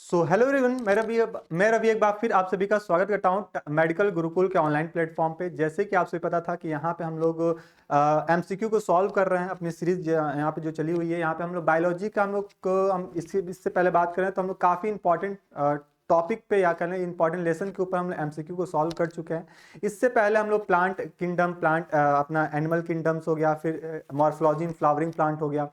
Hello everyone, मैं रवि एक बार फिर आप सभी का स्वागत करता हूं मेडिकल गुरुकुल के ऑनलाइन प्लेटफॉर्म पे। जैसे कि आपसे पता था कि यहाँ पे हम लोग एमसीक्यू को सॉल्व कर रहे हैं। अपनी सीरीज यहाँ पे जो चली हुई है, यहाँ पे हम लोग बायोलॉजी का हम इससे पहले बात करें तो हम लोग काफ़ी इंपॉर्टेंट टॉपिक पे या करें इंपॉर्टेंट लेसन के ऊपर हम लोग एमसीक्यू को सॉल्व कर चुके हैं। इससे पहले हम लोग प्लांट किंगडम, अपना एनिमल किंगडम्स हो गया, फिर मॉर्फोलॉजी इन फ्लावरिंग प्लांट हो गया,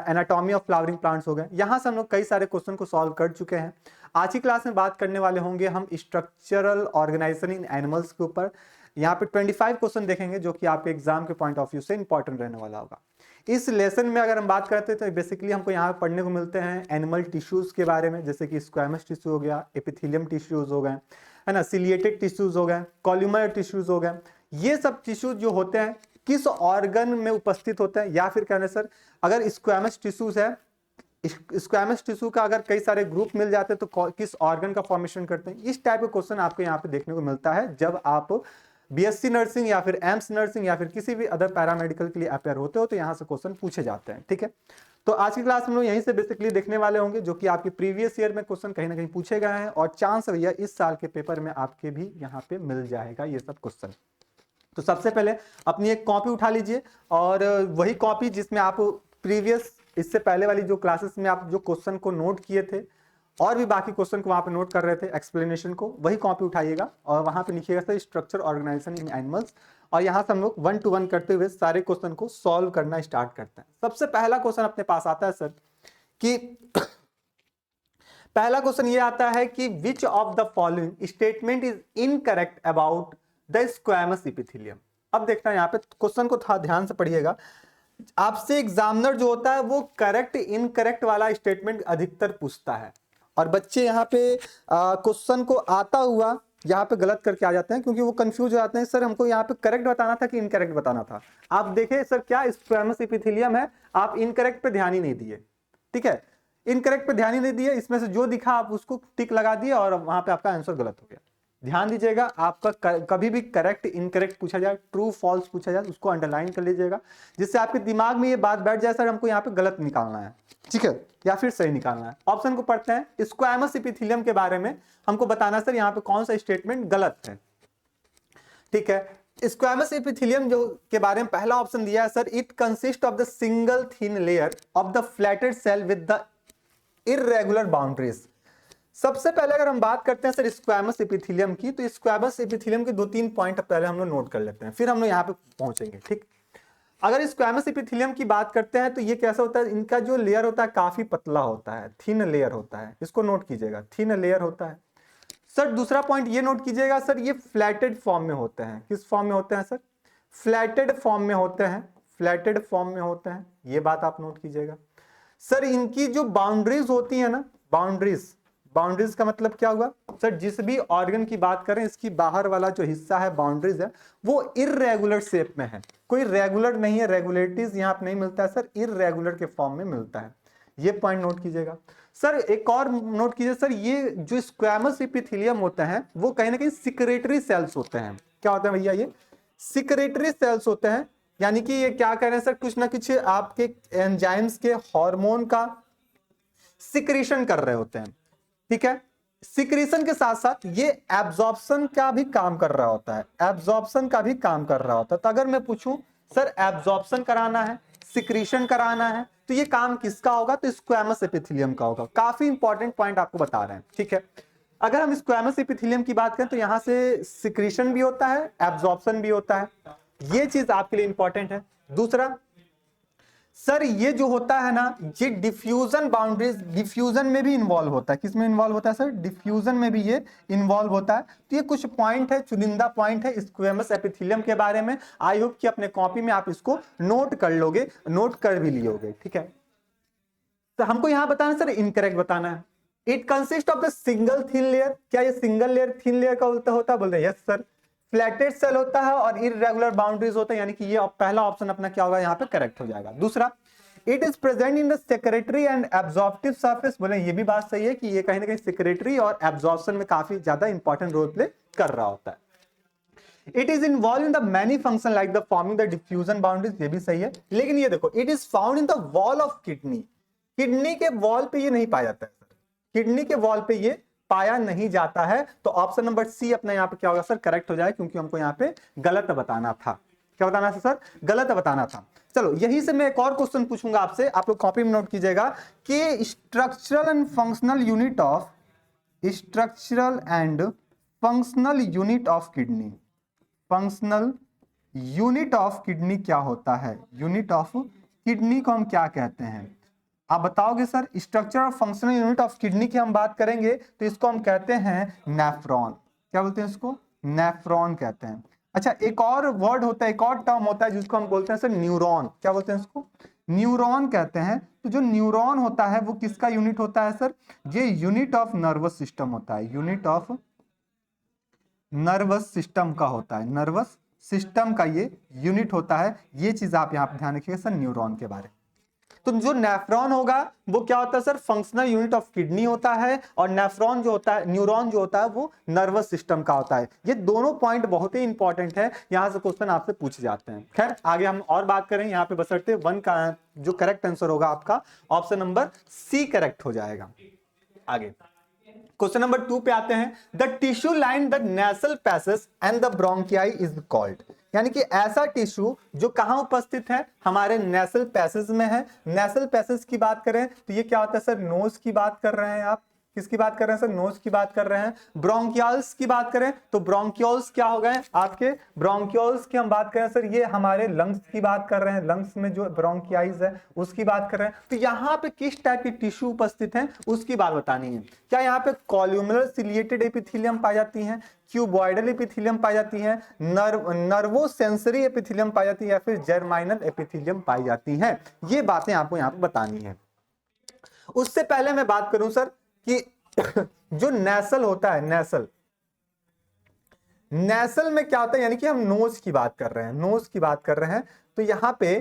एनाटॉमी ऑफ फ्लावरिंग प्लांट्स हो गए। यहाँ से हम लोग कई सारे क्वेश्चन को सॉल्व कर चुके हैं। आज की क्लास में बात करने वाले होंगे हम स्ट्रक्चरल ऑर्गेनाइजेशन इन एनिमल्स के ऊपर। यहाँ पे 25 क्वेश्चन देखेंगे जो कि आपके एग्जाम के पॉइंट ऑफ व्यू से इंपॉर्टेंट रहने वाला होगा। इस लेसन में अगर हम बात करते हैं तो बेसिकली हमको यहाँ पे पढ़ने को मिलते हैं एनिमल टिश्यूज के बारे में, जैसे कि स्क्वैमस टिश्यू हो गया, एपिथेलियम टिश्यूज हो गए, है ना, सिलिएटेड टिश्यूज हो गए, कॉल्यूमर टिश्यूज हो गए। ये सब टिश्यूज जो होते हैं किस ऑर्गन में उपस्थित होते हैं, या फिर कहने सर अगर स्क्वैमस टिश्यूज है, स्क्वैमस टिश्यू का अगर कई सारे ग्रुप मिल जाते हैं तो किस ऑर्गन का फॉर्मेशन करते हैं। इस टाइप का क्वेश्चन आपको यहाँ पे देखने को मिलता है जब आप बीएससी नर्सिंग या फिर एम्स नर्सिंग या फिर किसी भी अदर पैरामेडिकल के लिए अपेयर होते हो तो यहाँ से क्वेश्चन पूछे जाते हैं। ठीक है, तो आज की क्लास हम लोग यहीं से बेसिकली देखने वाले होंगे जो कि आपके प्रीवियस ईयर में क्वेश्चन कहीं ना कहीं पूछे गए हैं, और चांस भैया इस साल के पेपर में आपके भी यहाँ पे मिल जाएगा ये सब क्वेश्चन। तो सबसे पहले अपनी एक कॉपी उठा लीजिए, और वही कॉपी जिसमें आप प्रीवियस इससे पहले वाली जो क्लासेस में आप जो क्वेश्चन को नोट किए थे और भी बाकी क्वेश्चन को वहां पे नोट कर रहे थे, एक्सप्लेनेशन को, वही कॉपी उठाइएगा और वहां पे लिखिएगा सर स्ट्रक्चर ऑर्गेनाइजेशन इन एनिमल्स, और यहां से हम लोग 1 to 1 करते हुए सारे क्वेश्चन को सॉल्व करना स्टार्ट करते हैं। सबसे पहला क्वेश्चन अपने पास आता है सर कि पहला क्वेश्चन ये आता है कि which of the following statement is incorrect about the squamous epithelium. अब देखना यहाँ पे क्वेश्चन को थोड़ा ध्यान से पढ़िएगा। आपसे एग्जामिनर जो होता है वो करेक्ट इनकरेक्ट वाला स्टेटमेंट अधिकतर पूछता है, और बच्चे यहाँ पे क्वेश्चन को आता हुआ यहाँ पे गलत करके आ जाते हैं क्योंकि वो कंफ्यूज हो जाते हैं, सर हमको यहाँ पे करेक्ट बताना था कि इनकरेक्ट बताना था। आप देखें सर क्या स्क्वैमस एपिथेलियम है, आप इनकरेक्ट पे ध्यान ही नहीं दिए। ठीक है, इनकरेक्ट पे ध्यान ही नहीं दिए, इसमें से जो दिखा आप उसको टिक लगा दिए और वहां पे आपका आंसर गलत हो गया। ध्यान दीजिएगा, आपका कभी भी करेक्ट इनकरेक्ट पूछा जाए, ट्रू फॉल्स पूछा जाए, उसको अंडरलाइन कर लीजिएगा जिससे आपके दिमाग में ये बात बैठ जाए सर हमको यहाँ पे गलत निकालना है, ठीक है, या फिर सही निकालना है। ऑप्शन को पढ़ते हैं। स्क्वैमस एपिथेलियम के बारे में हमको बताना सर यहाँ पे कौन सा स्टेटमेंट गलत है। ठीक है, स्क्वैमस एपिथेलियम जो के बारे में पहला ऑप्शन दिया है sir, it consist of the single thin layer of the flatted cell with the irregular boundaries. सबसे पहले अगर हम बात करते हैं सर स्क्वैमस एपिथेलियम की, तो स्क्वैमस एपिथेलियम के 2-3 पॉइंट पहले हम लोग नोट कर लेते हैं, फिर हम लोग यहाँ पे पहुंचेंगे। ठीक, अगर स्क्वैमस एपिथेलियम की बात करते हैं तो ये कैसा होता है, इनका जो लेयर होता है काफी पतला होता है, थिन लेयर होता है, इसको नोट कीजिएगा, थिन लेयर होता है। सर दूसरा पॉइंट ये नोट कीजिएगा सर, ये फ्लैटेड फॉर्म में होते हैं। किस फॉर्म में होते हैं सर? फ्लैटेड फॉर्म में होते हैं, फ्लैटेड फॉर्म में होते हैं, ये बात आप नोट कीजिएगा। सर इनकी जो बाउंड्रीज होती है ना, बाउंड्रीज का मतलब क्या हुआ सर, जिस भी ऑर्गन की बात करें इसकी बाहर वाला जो हिस्सा है बाउंड्रीज है वो इररेगुलर शेप में है, कोई रेगुलर नहीं है, रेगुलरिटीज यहाँ पे नहीं मिलता है सर, इररेगुलर के फॉर्म में मिलता है। ये पॉइंट नोट कीजिएगा। सर एक और नोट कीजिए सर, ये जो स्क्वैमस एपिथेलियम होते हैं वो कहीं ना कहीं सिक्रेटरी सेल्स होते हैं। क्या होते हैं भैया? ये सिक्रेटरी सेल्स होते हैं, यानी कि ये क्या कह रहे हैं सर, कुछ ना कुछ आपके एंजाइम्स के हार्मोन का सिक्रीशन कर रहे होते हैं। ठीक है, सिक्रीशन के साथ साथ ये एब्जॉर्प्शन का भी काम कर रहा होता है, एब्जॉर्प्शन का भी काम कर रहा होता है। तो अगर मैं पूछूं सर एब्जॉर्प्शन कराना है, सिक्रीशन कराना है, तो ये काम किसका होगा? तो स्क्वैमस एपिथेलियम का होगा। काफी इंपॉर्टेंट पॉइंट आपको बता रहे हैं। ठीक है, अगर हम स्क्वैमस एपिथेलियम की बात करें तो यहां से सिक्रीशन भी होता है, एब्जॉर्प्शन भी होता है, ये चीज आपके लिए इंपॉर्टेंट है। दूसरा सर ये जो होता है ना, ये डिफ्यूजन बाउंड्रीज, डिफ्यूजन में भी इन्वॉल्व होता है। किसमें इन्वॉल्व होता है सर? डिफ्यूजन में भी ये इन्वॉल्व होता है। तो ये कुछ पॉइंट है, चुनिंदा पॉइंट है स्क्वैमस एपिथेलियम के बारे में। आई होप कि अपने कॉपी में आप इसको नोट कर लोगे, नोट कर भी लियोगे। ठीक है, तो हमको यहां बताना सर इनकरेक्ट बताना है। It consist of the single thin layer. क्या ये सिंगल लेयर थिन लेयर का होता है? बोल रहे हैं यस सर। फ्लैटेड सेल होता है और इररेगुलर बाउंड्रीज होता है, यानी कि ये पहला ऑप्शन अपना क्या होगा यहाँ पे करेक्ट हो जाएगा। दूसरा, it is present in the secretary and absorptive surface. बोले ये भी बात सही है कि ये कहीं ना कहीं सेक्रेटरी और एब्जॉर्प्शन में काफी ज्यादा इंपॉर्टेंट रोल प्ले कर रहा होता है। It is involve in the many function like the forming the diffusion boundaries, ये भी सही है। लेकिन ये देखो, it is found in the wall of kidney, kidney के वॉल पे ये नहीं पाया जाता है। किडनी के वॉल पे ये पाया नहीं जाता है। तो ऑप्शन नंबर सी अपना यहाँ पे क्या होगा सर, करेक्ट हो जाए, क्योंकि हमको यहाँ पे गलत बताना था। क्या बताना था सर, गलत बताना था। चलो यहीं से मैं एक और क्वेश्चन पूछूंगा आपसे, आप लोग कॉपी में नोट कीजिएगा कि structural and functional unit of kidney, functional unit of kidney क्या होता है, यूनिट ऑफ किडनी को हम क्या कहते हैं, आप बताओगे सर। स्ट्रक्चर और फंक्शनल यूनिट ऑफ किडनी की हम बात करेंगे तो इसको हम कहते हैं नेफ्रॉन। क्या बोलते हैं इसको, नेफ्रॉन कहते हैं। अच्छा एक और वर्ड होता है, एक और टर्म होता है जिसको हम बोलते हैं सर न्यूरॉन। क्या बोलते हैं इसको, न्यूरॉन कहते हैं। तो जो न्यूरॉन होता है वो किसका यूनिट होता है सर, ये यूनिट ऑफ नर्वस सिस्टम होता है, यूनिट ऑफ नर्वस सिस्टम का होता है, नर्वस सिस्टम का ये यूनिट होता है। ये चीज आप यहाँ पे ध्यान रखिएगा सर न्यूरॉन के बारे में। तो जो नेफ्रॉन होगा वो क्या होता है sir, functional unit of kidney होता है, और नेफ्रॉन जो होता है, न्यूरॉन जो होता है वो नर्वस सिस्टम का होता है। ये दोनों पॉइंट बहुत ही इंपॉर्टेंट है, यहां से क्वेश्चन आपसे पूछे जाते हैं। खैर आगे हम और बात करें, यहाँ पे बसरते वन का जो करेक्ट आंसर होगा आपका ऑप्शन नंबर सी करेक्ट हो जाएगा। आगे क्वेश्चन नंबर 2 पे आते हैं। The tissue line the nasal passage and the bronchiae is called, यानी कि ऐसा टिश्यू जो कहां उपस्थित है, हमारे नेसल पैसेज में है। नेसल पैसेज की बात करें तो ये क्या होता है सर, नोज की बात कर रहे हैं आप, किसकी बात कर रहे हैं सर, नोज की बात कर रहे हैं। ब्रोंकियल्स की बात करें तो ब्रोंकियोल्स क्या हो गए आपके, ब्रोंकियोल्स की हम बात करें सर, ये हमारे लंग्स की बात कर रहे हैं, लंग्स में जो ब्रोंकियाइज है उसकी बात कर रहे हैं। तो यहाँ पे किस टाइप की टिश्यू उपस्थित है उसकी बात बतानी है। क्या यहाँ पे कॉल्यूमुलर सिलिएटेड एपिथेलियम पाई जाती है, क्यूबॉइडल एपिथेलियम पाई जाती है, नर्वो सेंसरी एपिथेलियम पाई जाती है, या फिर जर्माइनल एपिथेलियम पाई जाती है, ये बातें आपको यहाँ पे बतानी है। उससे पहले मैं बात करूं सर कि जो नेसल होता है, नेसल में क्या होता है, यानी कि हम नोज की बात कर रहे हैं, नोज की बात कर रहे हैं। तो यहां पे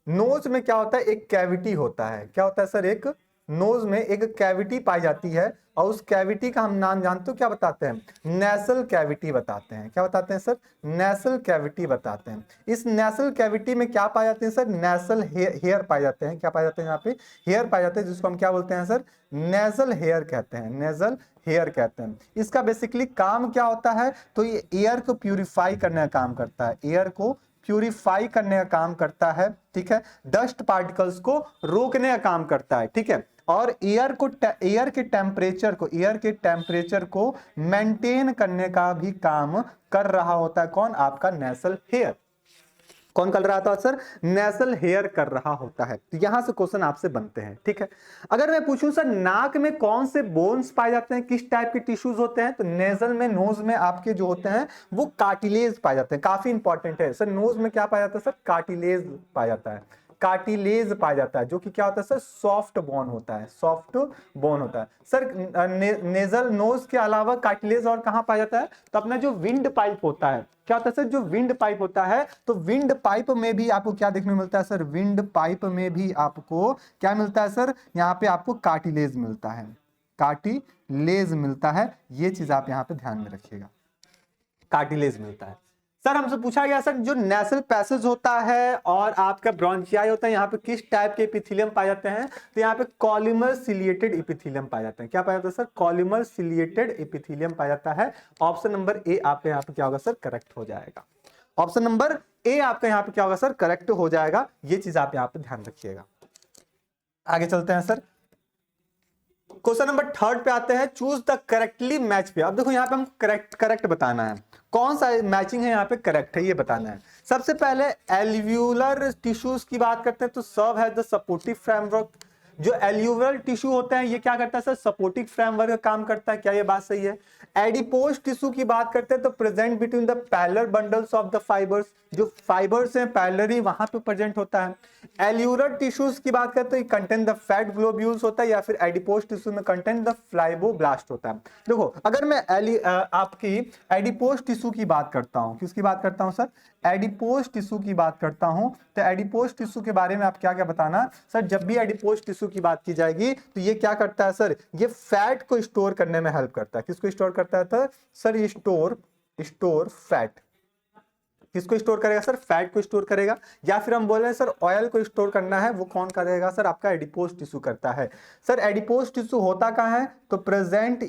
नोज में क्या होता है, एक कैविटी होता है। क्या होता है सर, एक नोज में एक कैविटी पाई जाती है, और उस कैविटी का हम नाम जानते हो क्या बताते हैं, नेसल कैविटी बताते हैं। क्या बताते हैं सर, नेसल कैविटी बताते हैं। इस नेसल कैविटी में क्या पाए जाते हैं सर, नेसल हेयर पाए जाते हैं। क्या पाए जाते हैं यहाँ पे, हेयर पाए जाते हैं, जिसको हम क्या बोलते हैं सर, नेजल हेयर कहते हैं, नेजल हेयर कहते हैं। इसका बेसिकली काम क्या होता है, तो ये एयर को प्यूरिफाई करने का काम करता है, एयर को प्यूरिफाई करने का काम करता है, ठीक है। डस्ट पार्टिकल्स को रोकने का काम करता है, ठीक है। और एयर के टेम्परेचर को मेंटेन करने का भी काम कर रहा होता है कौन, आपका नेसल हेयर। कौन कर रहा था सर, नेसल हेयर कर रहा होता है। तो यहां से क्वेश्चन आपसे बनते हैं, ठीक है। अगर मैं पूछूं सर नाक में कौन से बोन्स पाए जाते हैं, किस टाइप के टिश्यूज होते हैं, तो नेजल में, नोज में आपके जो होते हैं वो कार्टिलेज पाए जाते हैं। काफी इंपॉर्टेंट है सर, नोज में क्या पाया जाता है सर, कार्टिलेज पाया जाता है, कार्टिलेज पाया जाता है, जो कि क्या होता है सर, सॉफ्ट बोन होता है, सॉफ्ट बोन होता है सर। नेजल नोज के अलावा कार्टिलेज और कहां पाया जाता है, तो अपना जो विंड पाइप होता है, क्या होता है सर, जो विंड पाइप होता है, तो विंड पाइप में भी आपको क्या देखने को मिलता है सर, विंड पाइप में भी आपको क्या मिलता है सर, यहाँ पे आपको कार्टिलेज मिलता है, कार्टिलेज मिलता है। ये चीज आप यहाँ पे ध्यान में रखिएगा, कार्टिलेज मिलता है। सर हमसे पूछा गया सर जो नेसल पैसेज होता है और आपका ब्रोंचियाई होता है, यहाँ पे किस टाइप के एपिथेलियम पाए जाते हैं, तो यहाँ पे कॉलमर सिलिएटेड एपिथेलियम पाए जाते हैं। क्या पाया जाता है सर, कॉलमर सिलिएटेड एपिथेलियम पाया जाता है। ऑप्शन नंबर ए आपके यहाँ पे क्या होगा सर, करेक्ट हो जाएगा। ऑप्शन नंबर ए आपका यहाँ पे क्या होगा सर, करेक्ट हो जाएगा। ये चीज आप यहाँ पे ध्यान रखिएगा। आगे चलते हैं सर, क्वेश्चन नंबर 3 पे आते हैं। चूज द करेक्टली मैच पे। अब देखो यहाँ पे हम करेक्ट बताना है, कौन सा मैचिंग है यहाँ पे करेक्ट है ये बताना है। सबसे पहले एल्व्यूलर टिश्यूज की बात करते हैं, तो सर्व है द सपोर्टिव फ्रेमवर्क। जो एल्व्यूलर टिश्यू होते हैं ये क्या करता है सर, सपोर्टिव फ्रेमवर्क का काम करता है। क्या ये बात सही है। एडिपोज टिश्यू की बात करते हैं तो present between the parallel bundles of the fibres, जो फाइबर्स हैं पैरेलली वहां पे प्रेजेंट होता है। एल्व्यूलर टिश्यूज की बात करते हैं कंटेन द फैट ग्लोब्यूल्स होता है, या फिर एडिपोज टिश्यू में कंटेन द फ्लाइबोब्लास्ट होता है। देखो अगर मैं आपकी एडिपोज टिश्यू की बात करता हूं, किसकी बात करता हूं सर, एडिपोज टिश्यू की बात करता हूं, तो एडिपोज टिश्यू के बारे में आप क्या क्या बताना सर, जब भी एडिपोज टिश्यू की बात की जाएगी तो ये क्या करता है सर, ये फैट को स्टोर करने में हेल्प करता है। किसको स्टोर करता है सर, ये स्टोर फैट, किसको स्टोर करेगा सर? फैट को स्टोर करेगा। या फिर हम बोल रहे हैं सर ऑयल को स्टोर करना है, वो कौन करेगा सर? आपका एडिपोज टिश्यू करता है। सर एडिपोज टिश्यू होता कहाँ है? तो प्रेजेंट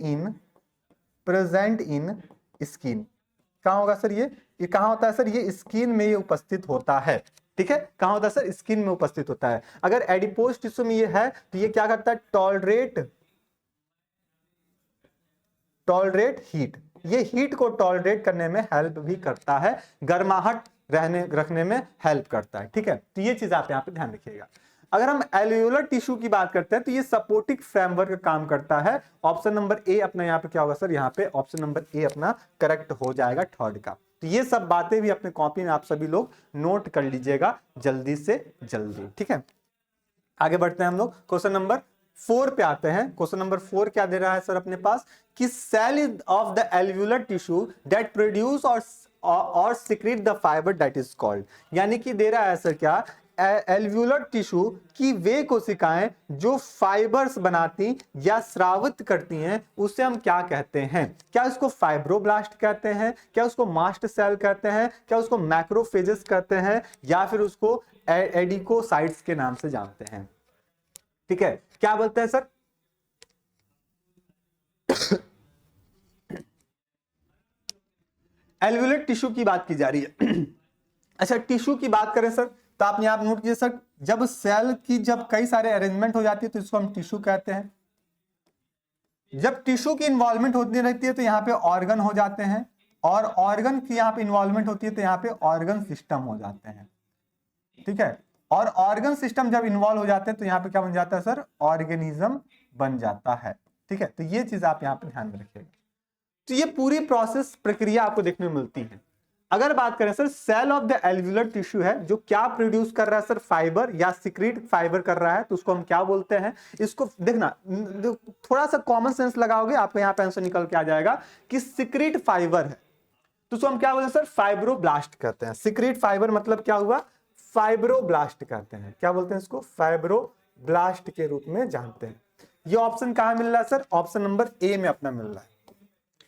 इन स्किन। कहाँ होगा सर? ये कहाँ होता है सर? ये स्किन में ये उपस्थित होता है। ठीक है, कहाँ होता है सर? स्किन में उपस्थित होता है। अगर एडिपोज टिश्यू में ये है तो ये क्या करता है? Tolerate heat. ये हीट को टॉलरेट करने में हेल्प भी करता है, गर्माहट रखने में हेल्प करता है। ठीक है, तो ये चीज आप यहाँ पे ध्यान रखिएगा। अगर हम एल्वियोलर टिश्यू की बात करते हैं तो ये सपोर्टिंग फ्रेमवर्क काम करता है। ऑप्शन नंबर ए अपना यहाँ पे क्या होगा सर? यहाँ पे ऑप्शन नंबर ए अपना करेक्ट हो जाएगा थर्ड का। तो ये सब बातें भी अपने कॉपी में आप सभी लोग नोट कर लीजिएगा जल्दी से जल्दी। ठीक है, आगे बढ़ते हैं हम लोग। क्वेश्चन नंबर 4 पे आते हैं। क्वेश्चन नंबर 4 क्या दे रहा है सर अपने पास? कि cell of the alveolar tissue that produce और secrete the fibre that is called. यानी कि दे रहा है सर क्या? एल्वियोलर टिश्यू की वे कोशिकाएं जो फाइबर्स बनाती या स्रावित करती हैं, उसे हम क्या कहते हैं? क्या इसको फाइब्रोब्लास्ट कहते हैं? क्या उसको मास्ट सेल कहते हैं? क्या उसको मैक्रोफेजेस कहते हैं? या फिर उसको एडिकोसाइट्स के नाम से जानते हैं? ठीक है, क्या बोलते हैं सर? एल्वियोलर टिश्यू की बात की जा रही है। अच्छा, टिश्यू की बात करें सर तो आप यहां नोट कीजिए सर, जब सेल की जब कई सारे अरेंजमेंट हो जाती है तो इसको हम टिश्यू कहते हैं। जब टिश्यू की इन्वॉल्वमेंट होती रहती है तो यहाँ पे ऑर्गन हो जाते हैं, और ऑर्गन की यहाँ पे इन्वॉल्वमेंट होती है तो यहाँ पे ऑर्गन सिस्टम हो जाते हैं। ठीक है, और ऑर्गन सिस्टम जब इन्वॉल्व हो जाते हैं तो यहाँ पे क्या बन जाता है सर? ऑर्गेनिज्म बन जाता है। ठीक है, तो ये चीज आप यहाँ पे ध्यान में रखिएगा। तो ये पूरी प्रोसेस प्रक्रिया आपको देखने को मिलती है। अगर बात करें sir, cell of the alveolar tissue है जो क्या प्रोड्यूस कर रहा है सर? फाइबर या सिक्रीट फाइबर कर रहा है, तो उसको हम क्या बोलते हैं? इसको देखना, थोड़ा सा कॉमन सेंस लगाओगे आपको यहाँ पे आंसर निकल के आ जाएगा कि सिक्रीट फाइबर है तो उसको हम क्या बोलते हैं सर? फाइब्रोब्लास्ट कहते हैं। सिक्रीट फाइबर मतलब क्या हुआ? फाइब्रोब्लास्ट कहते हैं। क्या बोलते हैं इसको? फाइब्रोब्लास्ट के रूप में जानते हैं। ये ऑप्शन कहां मिल रहा है सर? ऑप्शन नंबर ए में अपना मिल रहा है।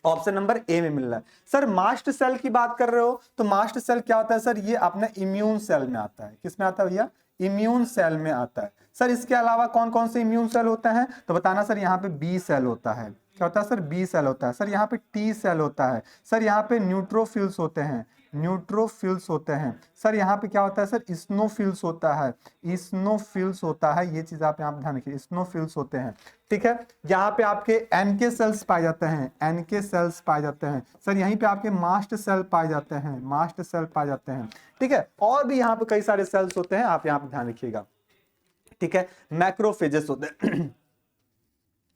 ऑप्शन नंबर ए में मिल रहा है। सर मास्ट सेल की बात कर रहे हो तो मास्ट सेल क्या होता है सर? ये अपने इम्यून सेल में आता है। किस में आता है भैया? इम्यून सेल में आता है। सर इसके अलावा कौन कौन से इम्यून सेल होते हैं तो बताना सर। यहाँ पे बी सेल होता है। क्या होता है सर? बी सेल होता है। सर यहाँ पे टी सेल होता है। सर यहाँ पे न्यूट्रोफिल्स होते हैं। सर यहाँ पे क्या होता है सर? स्नोफिल्स होता है। स्नोफिल्स होता है। ये चीज आप यहाँ पे ध्यान रखिए, स्नोफिल्स होते हैं। ठीक है, यहाँ पे आपके एनके सेल्स पाए जाते हैं। एनके सेल्स पाए जाते हैं। सर यहीं पे आपके मास्ट सेल पाए जाते हैं। ठीक है, और भी यहाँ पे कई सारे सेल्स होते हैं, आप यहाँ पे ध्यान रखिएगा। ठीक है, मैक्रोफेजेस होते हैं।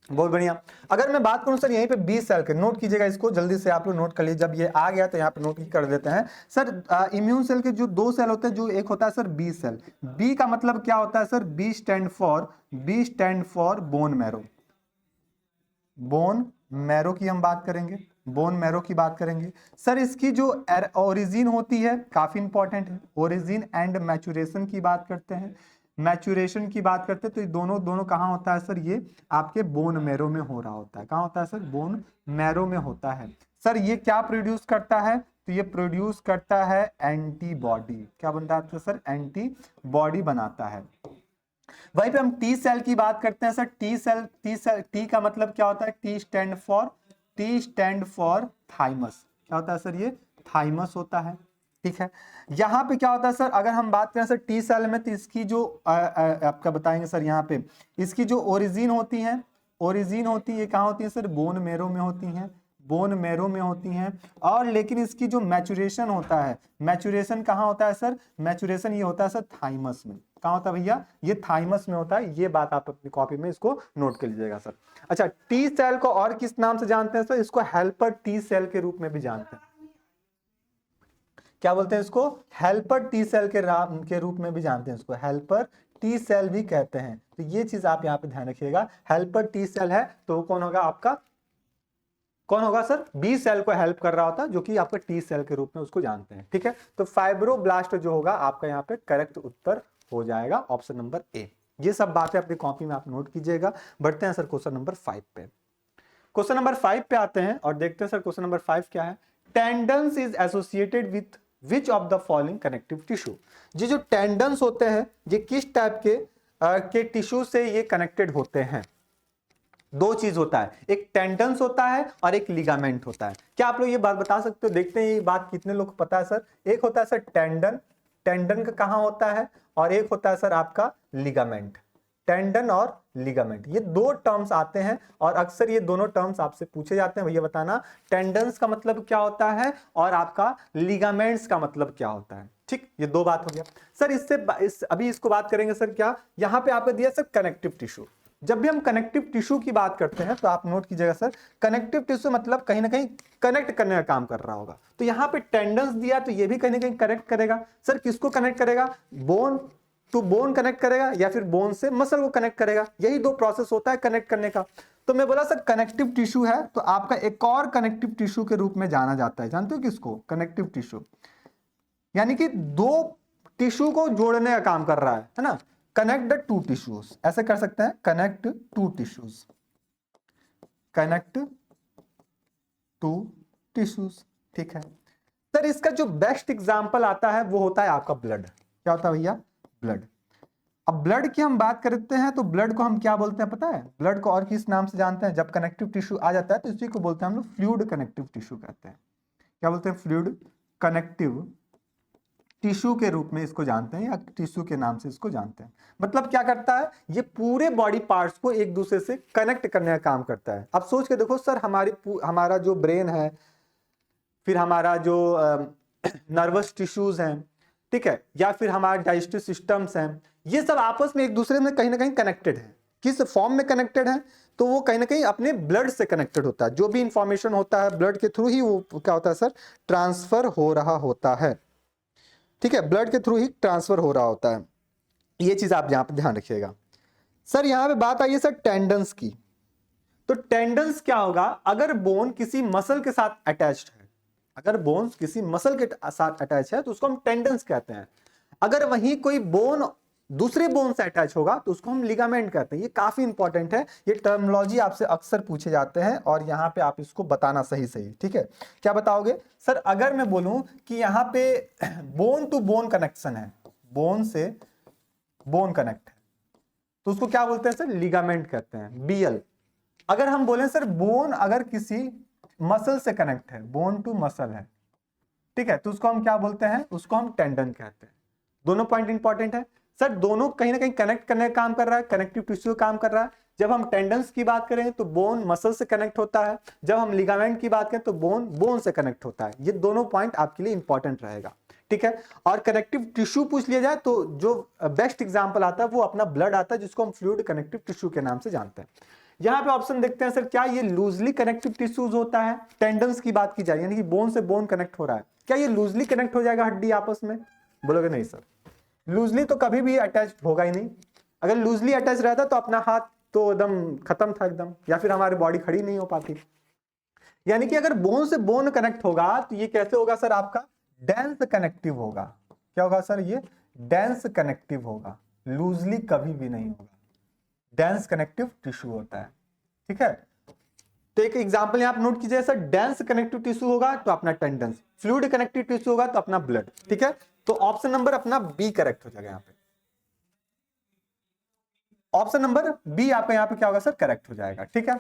बहुत बढ़िया। अगर मैं बात करूं सर यहीं पे बी सेल के, नोट कीजिएगा इसको जल्दी से आप लोग नोट कर लीजिए। जब ये आ गया तो यहाँ पे नोट कर देते हैं सर। इम्यून सेल के जो 2 सेल होते हैं, जो एक होता है सर बी सेल। बी का मतलब क्या होता है sir? B stand for bone marrow. Bone marrow की हम बात करेंगे, बोन मैरो की बात करेंगे। सर इसकी जो ओरिजिन होती है काफी इंपॉर्टेंट है। ओरिजिन एंड मैचुरेशन की बात करते हैं। तो ये दोनों कहाँ होता है सर? ये आपके बोन मैरो में हो रहा होता है। कहाँ होता है सर? बोन मैरो में होता है। सर ये क्या प्रोड्यूस करता है? तो ये प्रोड्यूस करता है एंटीबॉडी। क्या बनता है सर? एंटीबॉडी बनाता है। वहीं पे हम टी सेल की बात करते हैं सर। टी का मतलब क्या होता है? T stand for thymus. क्या होता है सर? ये थाइमस होता है। ठीक है, यहाँ पे क्या होता है सर? अगर हम बात करें सर टी सेल में तो इसकी जो आपका बताएंगे सर, यहाँ पे इसकी जो ओरिजिन होती है ये कहाँ होती है सर? बोन मैरो में होती हैं। और लेकिन इसकी जो मैचुरेशन होता है, मैचुरेशन कहाँ होता है सर? मैचुरेशन ये होता है सर थाइमस में। कहाँ होता है भैया? ये थाइमस में होता है। ये बात आप अपनी कॉपी में इसको नोट कर लीजिएगा सर। अच्छा, टी सेल को और किस नाम से जानते हैं सर? इसको हेल्पर टी सेल के रूप में भी जानते हैं। क्या बोलते हैं इसको? हेल्पर टी सेल के रूप में भी जानते हैं इसको। हेल्पर टी सेल भी कहते हैं। तो ये चीज आप यहाँ पे ध्यान रखिएगा। हेल्पर टी सेल है तो कौन होगा आपका? कौन होगा सर? बी सेल को हेल्प कर रहा होता है, जो कि आपका टी सेल के रूप में उसको जानते हैं। ठीक है, तो फाइब्रोब्लास्ट जो होगा आपका यहाँ पे करेक्ट उत्तर हो जाएगा ऑप्शन नंबर ए। ये सब बातें अपनी कॉपी में आप नोट कीजिएगा। बढ़ते हैं सर क्वेश्चन नंबर 5 पे। क्वेश्चन नंबर 5 पे आते हैं और देखते हैं सर क्वेश्चन नंबर 5 क्या है। Tendons is associated with which of the following connective tissue, ये जो टेंडन्स होते हैं ये किस टाइप के टिश्यू से ये कनेक्टेड होते हैं। दो चीज होता है, एक टेंडन्स होता है और एक लिगामेंट होता है। क्या आप लोग ये बात बता सकते हो, देखते हैं ये बात कितने लोग को पता है सर। एक होता है सर टेंडन, टेंडन का कहां होता है, और एक होता है सर आपका लिगामेंट। टेंडन और लिगामेंट ये दो टर्म्स आते हैं और अक्सर ये दोनों टर्म्स आपसे पूछे जाते हैं, भैया बताना टेंडन्स का मतलब क्या होता है और आपका लिगामेंट्स का मतलब क्या होता है। ठीक, ये दो बात हो गया सर। अभी इसको बात करेंगे सर। क्या यहां पे आपने दिया सर कनेक्टिव टिश्यू। जब भी हम कनेक्टिव टिश्यू की बात करते हैं तो आप नोट कीजिएगा सर, कनेक्टिव टिश्यू मतलब कहीं ना कहीं कनेक्ट करने का काम कर रहा होगा। तो यहां पे टेंडन्स दिया तो ये भी कहीं ना कहीं कनेक्ट करेगा। सर किसको कनेक्ट करेगा, बोन टू बोन कनेक्ट करेगा या फिर बोन से मसल को कनेक्ट करेगा, यही दो प्रोसेस होता है कनेक्ट करने का। तो मैं बोला सर कनेक्टिव टिश्यू है तो आपका एक और कनेक्टिव टिश्यू के रूप में जाना जाता है, जानते हो किसको, कनेक्टिव टिश्यू, यानी कि दो टिश्यू को जोड़ने का काम कर रहा है ना। कनेक्ट द टू टिश्यूज, ऐसे कर सकते हैं, connect to tissues, connect to tissues. ठीक है सर। इसका जो बेस्ट एग्जांपल आता है वो होता है आपका ब्लड। क्या होता है भैया, ब्लड। अब ब्लड की हम बात करते हैं तो ब्लड को हम क्या बोलते हैं पता है, ब्लड को और किस नाम से जानते हैं, जब कनेक्टिव टिश्यू आ जाता है तो इसी को बोलते हैं हम लोग फ्लूइड कनेक्टिव टिश्यू कहते हैं। क्या बोलते हैं, फ्लूइड कनेक्टिव टिश्यू के रूप में इसको जानते हैं या टिश्यू के नाम से इसको जानते हैं। मतलब क्या करता है, ये पूरे बॉडी पार्ट्स को एक दूसरे से कनेक्ट करने का काम करता है। अब सोच के देखो सर, हमारा जो ब्रेन है, फिर हमारा जो नर्वस टिश्यूज हैं, ठीक है, या फिर हमारे डाइजेस्टिव सिस्टम्स हैं, ये सब आपस में एक दूसरे में कहीं ना कहीं कनेक्टेड है। किस फॉर्म में कनेक्टेड है, तो वो कहीं ना कहीं अपने ब्लड से कनेक्टेड होता है। जो भी इंफॉर्मेशन होता है ब्लड के थ्रू ही वो क्या होता है सर, ट्रांसफर हो रहा होता है। ठीक है, ब्लड के थ्रू ही ट्रांसफर हो रहा होता है। ये चीज आप यहां पर ध्यान रखिएगा। सर यहां पे बात आई है सर टेंडन्स की। तो टेंडन्स क्या होगा, अगर बोन किसी मसल के साथ अटैच्ड है, अगर बोन किसी मसल के साथ अटैच है तो उसको हम टेंडन्स कहते हैं। अगर वहीं कोई बोन दूसरे बोन से अटैच होगा तो उसको हम लिगामेंट कहते हैं। ये काफी इंपॉर्टेंट है, ये टर्मिनोलॉजी आपसे अक्सर पूछे जाते हैं और यहाँ पे आप इसको बताना सही सही। ठीक है, क्या बताओगे सर, अगर मैं बोलूं कि यहाँ पे बोन टू बोन कनेक्शन है, बोन से बोन कनेक्ट है, तो उसको क्या बोलते हैं सर, लिगामेंट कहते हैं, बीएल। अगर हम बोले सर बोन अगर किसी मसल से कनेक्ट है, बोन टू मसल है, ठीक है, तो उसको हम क्या बोलते हैं, उसको हम टेंडन कहते हैं। दोनों पॉइंट इंपॉर्टेंट है सर, दोनों कहीं ना कहीं कनेक्ट करने का काम कर रहा है, कनेक्टिव टिश्यू काम कर रहा है। जब हम टेंडन्स की बात करें तो बोन मसल से कनेक्ट होता है, जब हम लिगामेंट की बात करें तो बोन बोन से कनेक्ट होता है। ये दोनों पॉइंट आपके लिए इंपॉर्टेंट रहेगा। ठीक है, और कनेक्टिव टिश्यू पूछ लिया जाए तो जो बेस्ट एग्जांपल आता है वो अपना ब्लड आता है, जिसको हम फ्लूइड कनेक्टिव टिश्यू के नाम से जानते हैं। यहाँ पे ऑप्शन देखते हैं सर, क्या ये लूजली कनेक्टिव टिश्यूज होता है, टेंडन्स की बात की जाए यानी कि बोन से बोन कनेक्ट हो रहा है, क्या ये लूजली कनेक्ट हो जाएगा हड्डी आपस में, बोलोगे नहीं सर, लूजली तो कभी भी अटैच होगा ही नहीं। अगर लूजली अटैच रहता तो अपना हाथ तो एकदम खत्म था एकदम, या फिर हमारी बॉडी खड़ी नहीं हो पाती। यानी कि अगर बोन से बोन कनेक्ट होगा तो ये कैसे होगा सर, आपका डेंस कनेक्टिव होगा। क्या होगा सर, ये डेंस कनेक्टिव होगा, लूजली कभी भी नहीं होगा, डेंस कनेक्टिव टिश्यू होता है। ठीक है, तो एक एग्जांपल यहां आप नोट कीजिए सर, डेंस कनेक्टिव टिश्यू होगा तो अपना टेंडन्स, फ्लूइड कनेक्टिव टिश्यू होगा तो अपना ब्लड। ठीक है, तो ऑप्शन नंबर अपना बी करेक्ट हो जाएगा यहाँ पे, ऑप्शन नंबर बी आपका यहाँ पे क्या होगा सर, करेक्ट हो जाएगा। ठीक है,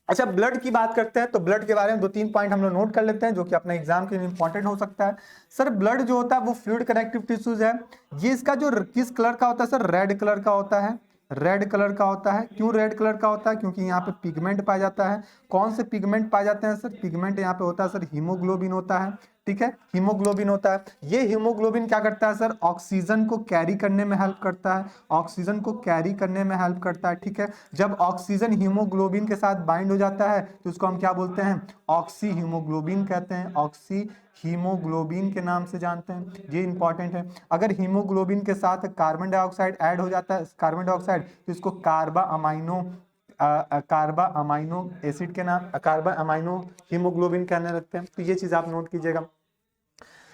अच्छा ब्लड की बात करते हैं तो ब्लड के बारे में दो तीन पॉइंट हम लोग नोट कर लेते हैं जो कि अपना एग्जाम के लिए इंपॉर्टेंट हो सकता है। सर ब्लड जो होता है वो फ्लूइड कनेक्टिव टिश्यूज है। ये इसका जो किस कलर का होता है सर, रेड कलर का होता है, रेड कलर का होता है। क्यों रेड कलर का होता है, क्योंकि यहाँ पे पिगमेंट पाया जाता है। कौन से पिगमेंट पाए जाते हैं सर, पिगमेंट यहाँ पे होता है सर हीमोग्लोबिन होता है। ठीक है, हीमोग्लोबिन होता है। ये हीमोग्लोबिन क्या करता है सर, ऑक्सीजन को कैरी करने में हेल्प करता है, ऑक्सीजन को कैरी करने में हेल्प करता है। ठीक है, जब ऑक्सीजन हीमोग्लोबिन के साथ बाइंड हो जाता है तो उसको हम क्या बोलते हैं, ऑक्सी हीमोग्लोबिन कहते हैं, ऑक्सी हीमोग्लोबिन के नाम से जानते हैं। ये इंपॉर्टेंट है। अगर हीमोग्लोबिन के साथ कार्बन डाइऑक्साइड ऐड हो जाता है, कार्बन डाइऑक्साइड, तो इसको कार्बा अमाइनो एसिड के नाम, कार्बन अमाइनो हीमोग्लोबिन कहने लगते हैं। तो ये चीज आप नोट कीजिएगा।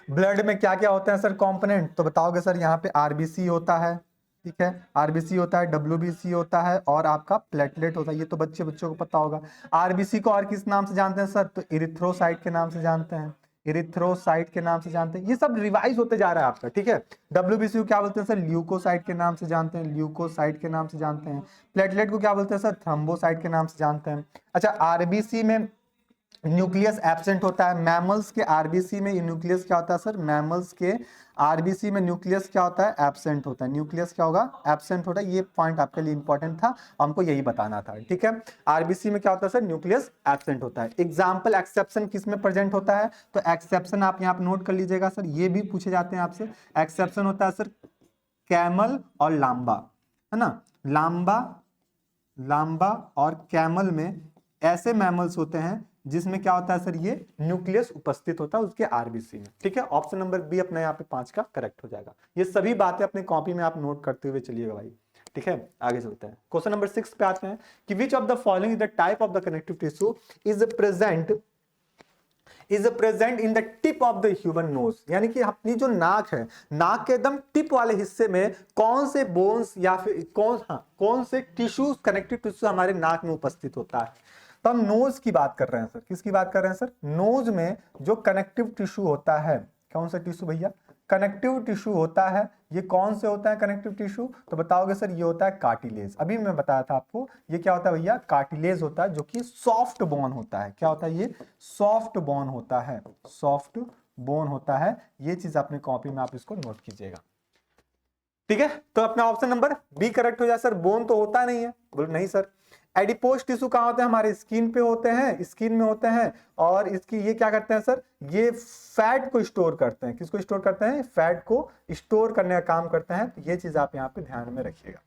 ब्लड में क्या क्या होते हैं सर कंपोनेंट, तो बताओगे सर, यहाँ पे आरबीसी होता है, ठीक है, आरबीसी होता है, डब्ल्यूबीसी होता है और आपका प्लेटलेट होता है। ये तो बच्चों को पता होगा। आरबीसी को और किस नाम से जानते हैं सर, तो इरिथ्रोसाइट के नाम से जानते हैं। इरिथ्रोसाइट के नाम से जानते हैं। ये सब रिवाइज होते जा रहा है आपका, ठीक है। डब्ल्यूबीसी को क्या बोलते हैं सर? ल्यूकोसाइट के नाम से जानते हैं, ल्यूकोसाइट के नाम से जानते हैं। प्लेटलेट को क्या बोलते हैं सर? थ्रोम्बोसाइट के नाम से जानते हैं। अच्छा, आरबीसी में न्यूक्लियस एब्सेंट होता है। मैमल्स के आरबीसी में न्यूक्लियस क्या होता है सर? मैमल्स के आरबीसी में न्यूक्लियस क्या होता है? एब्सेंट होता है। न्यूक्लियस क्या होगा? एब्सेंट होता है। ये पॉइंट आपके लिए इंपॉर्टेंट था, हमको यही बताना था, ठीक है। आरबीसी में क्या होता है सर? न्यूक्लियस एब्सेंट होता है। एग्जाम्पल एक्सेप्शन किस में प्रेजेंट होता है? तो एक्सेप्शन आप यहाँ पे नोट कर लीजिएगा सर, ये भी पूछे जाते हैं आपसे। एक्सेप्शन होता है सर कैमल और लांबा, है ना। लांबा और कैमल में ऐसे मैमल्स होते हैं जिसमें क्या होता है सर? ये न्यूक्लियस उपस्थित होता है उसके आरबीसी में, ठीक है। ऑप्शन नंबर बी अपना यहाँ पे 5 का करेक्ट हो जाएगा। ये सभी बातें अपने कॉपी में आप नोट करते हुए चलिएगा भाई, ठीक है। आगे चलते हैं, क्वेश्चन नंबर 6 पे आते हैं कि which of the following is the type of the connective tissue is present in the tip of the human nose. यानी कि अपनी जो नाक है, नाक के एकदम टिप वाले हिस्से में कौन से बोन्स या फिर कौन से टिश्यू, कनेक्टिव टिश्यू हमारे नाक में उपस्थित होता है। तो हम नोज की बात कर रहे हैं सर। किसकी बात कर रहे हैं सर? नोज में जो कनेक्टिव टिश्यू होता है, कौन सा टिश्यू भैया? कनेक्टिव टिश्यू होता है। ये कौन से होता है कनेक्टिव टिश्यू? तो बताओगे सर ये होता है कार्टिलेज। अभी मैं बताया था आपको, ये क्या होता है भैया? कार्टिलेज होता है, जो कि सॉफ्ट बोन होता है। क्या होता है ये? सॉफ्ट बोन होता है, सॉफ्ट बोन होता है। ये चीज अपने कॉपी में आप इसको नोट कीजिएगा, ठीक है। तो अपना ऑप्शन नंबर बी करेक्ट हो जाए सर। बोन तो होता नहीं है, बोलो नहीं सर। एडिपोज टिश्यू कहाँ होते हैं? हमारे स्किन पे होते हैं, स्किन में होते हैं। और इसकी ये क्या करते हैं सर? ये फैट को स्टोर करते हैं। किसको स्टोर करते हैं? फैट को स्टोर करने का काम करते हैं। तो ये चीज आप यहाँ पे ध्यान में रखिएगा।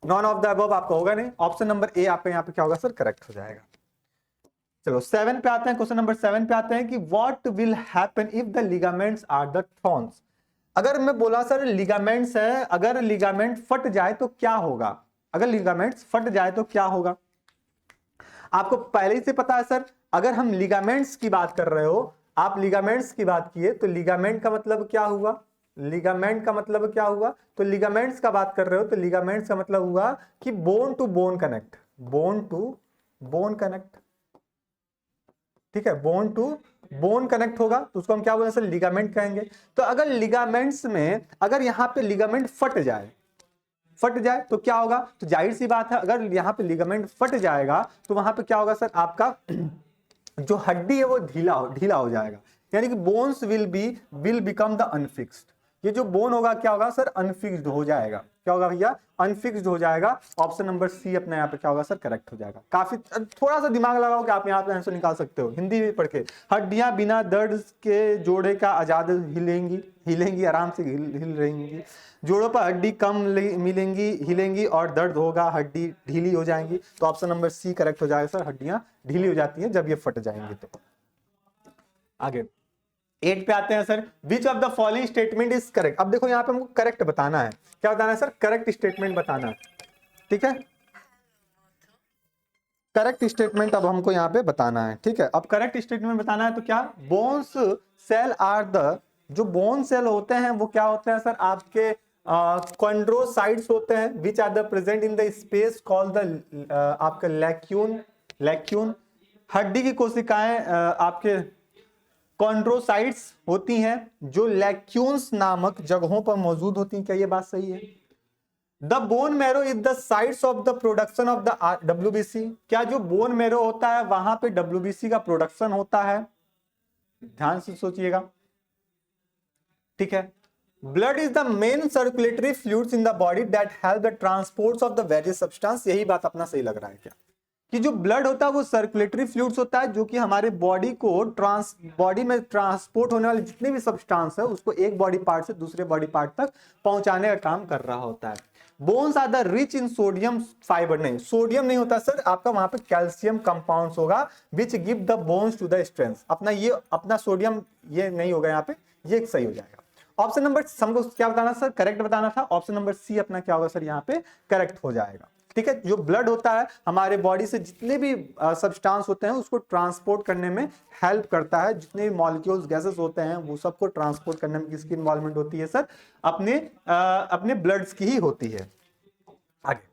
नॉन ऑफ द अबव आपका होगा नहीं। ऑप्शन नंबर ए आपका यहाँ पे क्या होगा सर? करेक्ट हो जाएगा। चलो 7 पे आते हैं, क्वेश्चन नंबर 7 पे आते हैं कि what will happen if the ligaments are the thorns. अगर मैं बोला सर लिगामेंट्स है, अगर लिगामेंट फट जाए तो क्या होगा? अगर लिगामेंट्स फट जाए तो क्या होगा? आपको पहले ही से पता है सर। अगर हम लिगामेंट्स की बात कर रहे हो, आप लिगामेंट्स की बात किए, तो लिगामेंट का मतलब क्या हुआ? लिगामेंट का मतलब क्या हुआ? तो लिगामेंट्स का बात कर रहे हो तो लिगामेंट्स का मतलब हुआ कि bone to bone connect, bone to bone connect, ठीक है। बोन टू बोन कनेक्ट होगा तो उसको हम क्या बोलेंगे सर? लिगामेंट कहेंगे। तो अगर लिगामेंट्स में अगर यहां पे लिगामेंट फट जाए तो क्या होगा? तो जाहिर सी बात है, अगर यहां पे लिगामेंट फट जाएगा तो वहां पे क्या होगा सर? आपका जो हड्डी है वो ढीला हो जाएगा। यानी कि bones will become the unfixed. ये जो बोन होगा क्या होगा सर? अनफिक्स्ड हो जाएगा। क्या होगा भैया? अनफिक्स्ड हो जाएगा। ऑप्शन नंबर सी अपने यहाँ पे क्या होगा सर? करेक्ट हो जाएगा। काफी थोड़ा सा दिमाग लगाओ कि आप यहाँ पे आंसर निकाल सकते हो। हिंदी भी पढ़ के, हड्डियां बिना दर्द के जोड़े का आजाद हिलेंगी आराम से हिल रहेंगी। जोड़ों पर हड्डी कम मिलेंगी, हिलेंगी और दर्द होगा, हड्डी ढीली हो जाएंगी। तो ऑप्शन नंबर सी करेक्ट हो जाएगा सर। हड्डियां ढीली हो जाती हैं जब ये फट जाएंगे। तो आगे 8 पे आते हैं sir. Which of the following statement is correct. अब देखो यहाँ पे हमको करेक्ट बताना है। क्या बताना है सर? करेक्ट स्टेटमेंट बताना है, ठीक है। करेक्ट स्टेटमेंट अब हमको यहाँ पे बताना है, ठीक है। अब करेक्ट स्टेटमेंट बताना है तो क्या? बोन्स सेल आर द, जो बोन सेल होते हैं वो क्या होते हैं सर? आपके कॉन्ड्रोसाइट्स होते हैं, which are the present in the space called the आपका लैक्यून। हड्डी की कोशिकाएं आपके कॉन्ड्रोसाइट्स होती हैं जो लैक्यून्स नामक जगहों पर मौजूद होती हैं। क्या ये बात सही है? The bone marrow is the sites of the production of the WBC. क्या जो बोन मैरो होता है वहां पे डब्ल्यूबीसी का प्रोडक्शन होता है? ध्यान से सोचिएगा, ठीक है। Blood is the main circulatory fluids in the body that help the transport of the various substance. यही बात अपना सही लग रहा है क्या? कि जो ब्लड होता है वो सर्कुलेटरी फ्लूइड्स होता है जो कि हमारे बॉडी में ट्रांसपोर्ट होने वाले जितने भी सब्सटेंस है उसको एक बॉडी पार्ट से दूसरे बॉडी पार्ट तक पहुंचाने का काम कर रहा होता है। Bones are the rich in sodium fibre. नहीं, सोडियम नहीं होता सर, आपका वहां पे कैल्शियम कंपाउंड्स होगा which give the bones to the strength. अपना सोडियम ये नहीं होगा यहाँ पे, ये सही हो जाएगा। ऑप्शन नंबर हमको क्या बताना सर? करेक्ट बताना था। ऑप्शन नंबर सी अपना क्या होगा सर? यहाँ पे करेक्ट हो जाएगा, ठीक है। जो ब्लड होता है हमारे बॉडी से जितने भी सब्सटेंस होते हैं उसको ट्रांसपोर्ट करने में हेल्प करता है। जितने भी मॉलिक्यूल्स गैसेस होते हैं वो सबको ट्रांसपोर्ट करने में किसकी इन्वॉल्वमेंट होती है सर? अपने ब्लड्स की ही होती है। आगे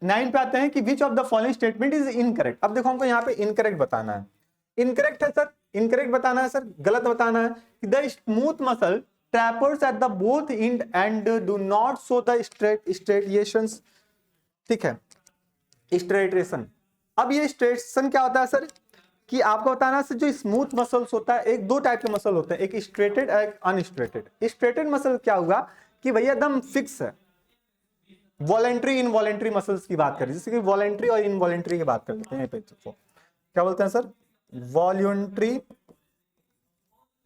9 पे आते हैं कि which of the following statement is incorrect. अब देखो हमको यहाँ पे इनकरेक्ट बताना है। इनकरेक्ट है सर, इनकरेक्ट बताना है सर, गलत बताना है कि the smooth muscle tapers at the both end end do not show the striations. ठीक है, स्ट्रेटेशन। अब ये स्ट्रेटेशन क्या होता है सर, कि आपको बताना है जो स्मूथ मसल्स होता है, एक दो टाइप के मसल होते हैं, एक स्ट्रेटेड और एक अनस्ट्रेटेड। स्ट्रेटेड मसल क्या हुआ कि भैया एकदम फिक्स है। वॉलेंट्री इनवॉलेंट्री मसल्स की बात करें, जैसे कि वॉलेंट्री और इनवॉलेंट्री की बात करते हैं, क्या बोलते हैं सर, वॉल्यूंट्री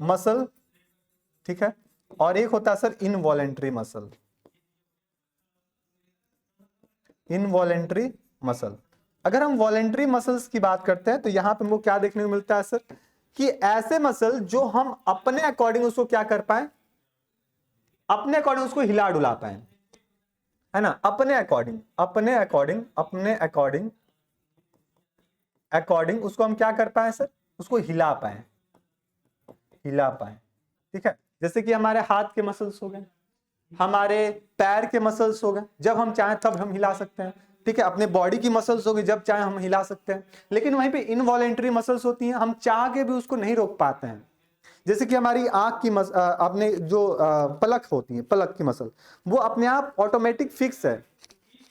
मसल, ठीक है, और एक होता है sir involuntary muscle, involuntary muscle. अगर हम वॉलेंट्री मसल्स की बात करते हैं तो यहां पे हमको क्या देखने को मिलता है सर, कि ऐसे मसल जो हम अपने अकॉर्डिंग उसको क्या कर पाए, अपने अकॉर्डिंग उसको हिला डुला पाए, है ना, अपने अकॉर्डिंग, अपने अकॉर्डिंग, अपने अकॉर्डिंग, अकॉर्डिंग उसको हम क्या कर पाए सर, उसको हिला पाए, हिला पाए। ठीक है, जैसे कि हमारे हाथ के मसल्स हो गए, हमारे पैर के मसल्स हो गए, जब हम चाहें तब हम हिला सकते हैं। ठीक है, अपने बॉडी की मसल्स होगी, जब चाहे हम हिला सकते हैं। लेकिन वहीं पे इनवॉलेंट्री मसल्स होती हैं, हम चाह के भी उसको नहीं रोक पाते हैं। जैसे कि हमारी आंख की अपने जो पलक होती है, पलक की मसल, वो अपने आप ऑटोमेटिक फिक्स है,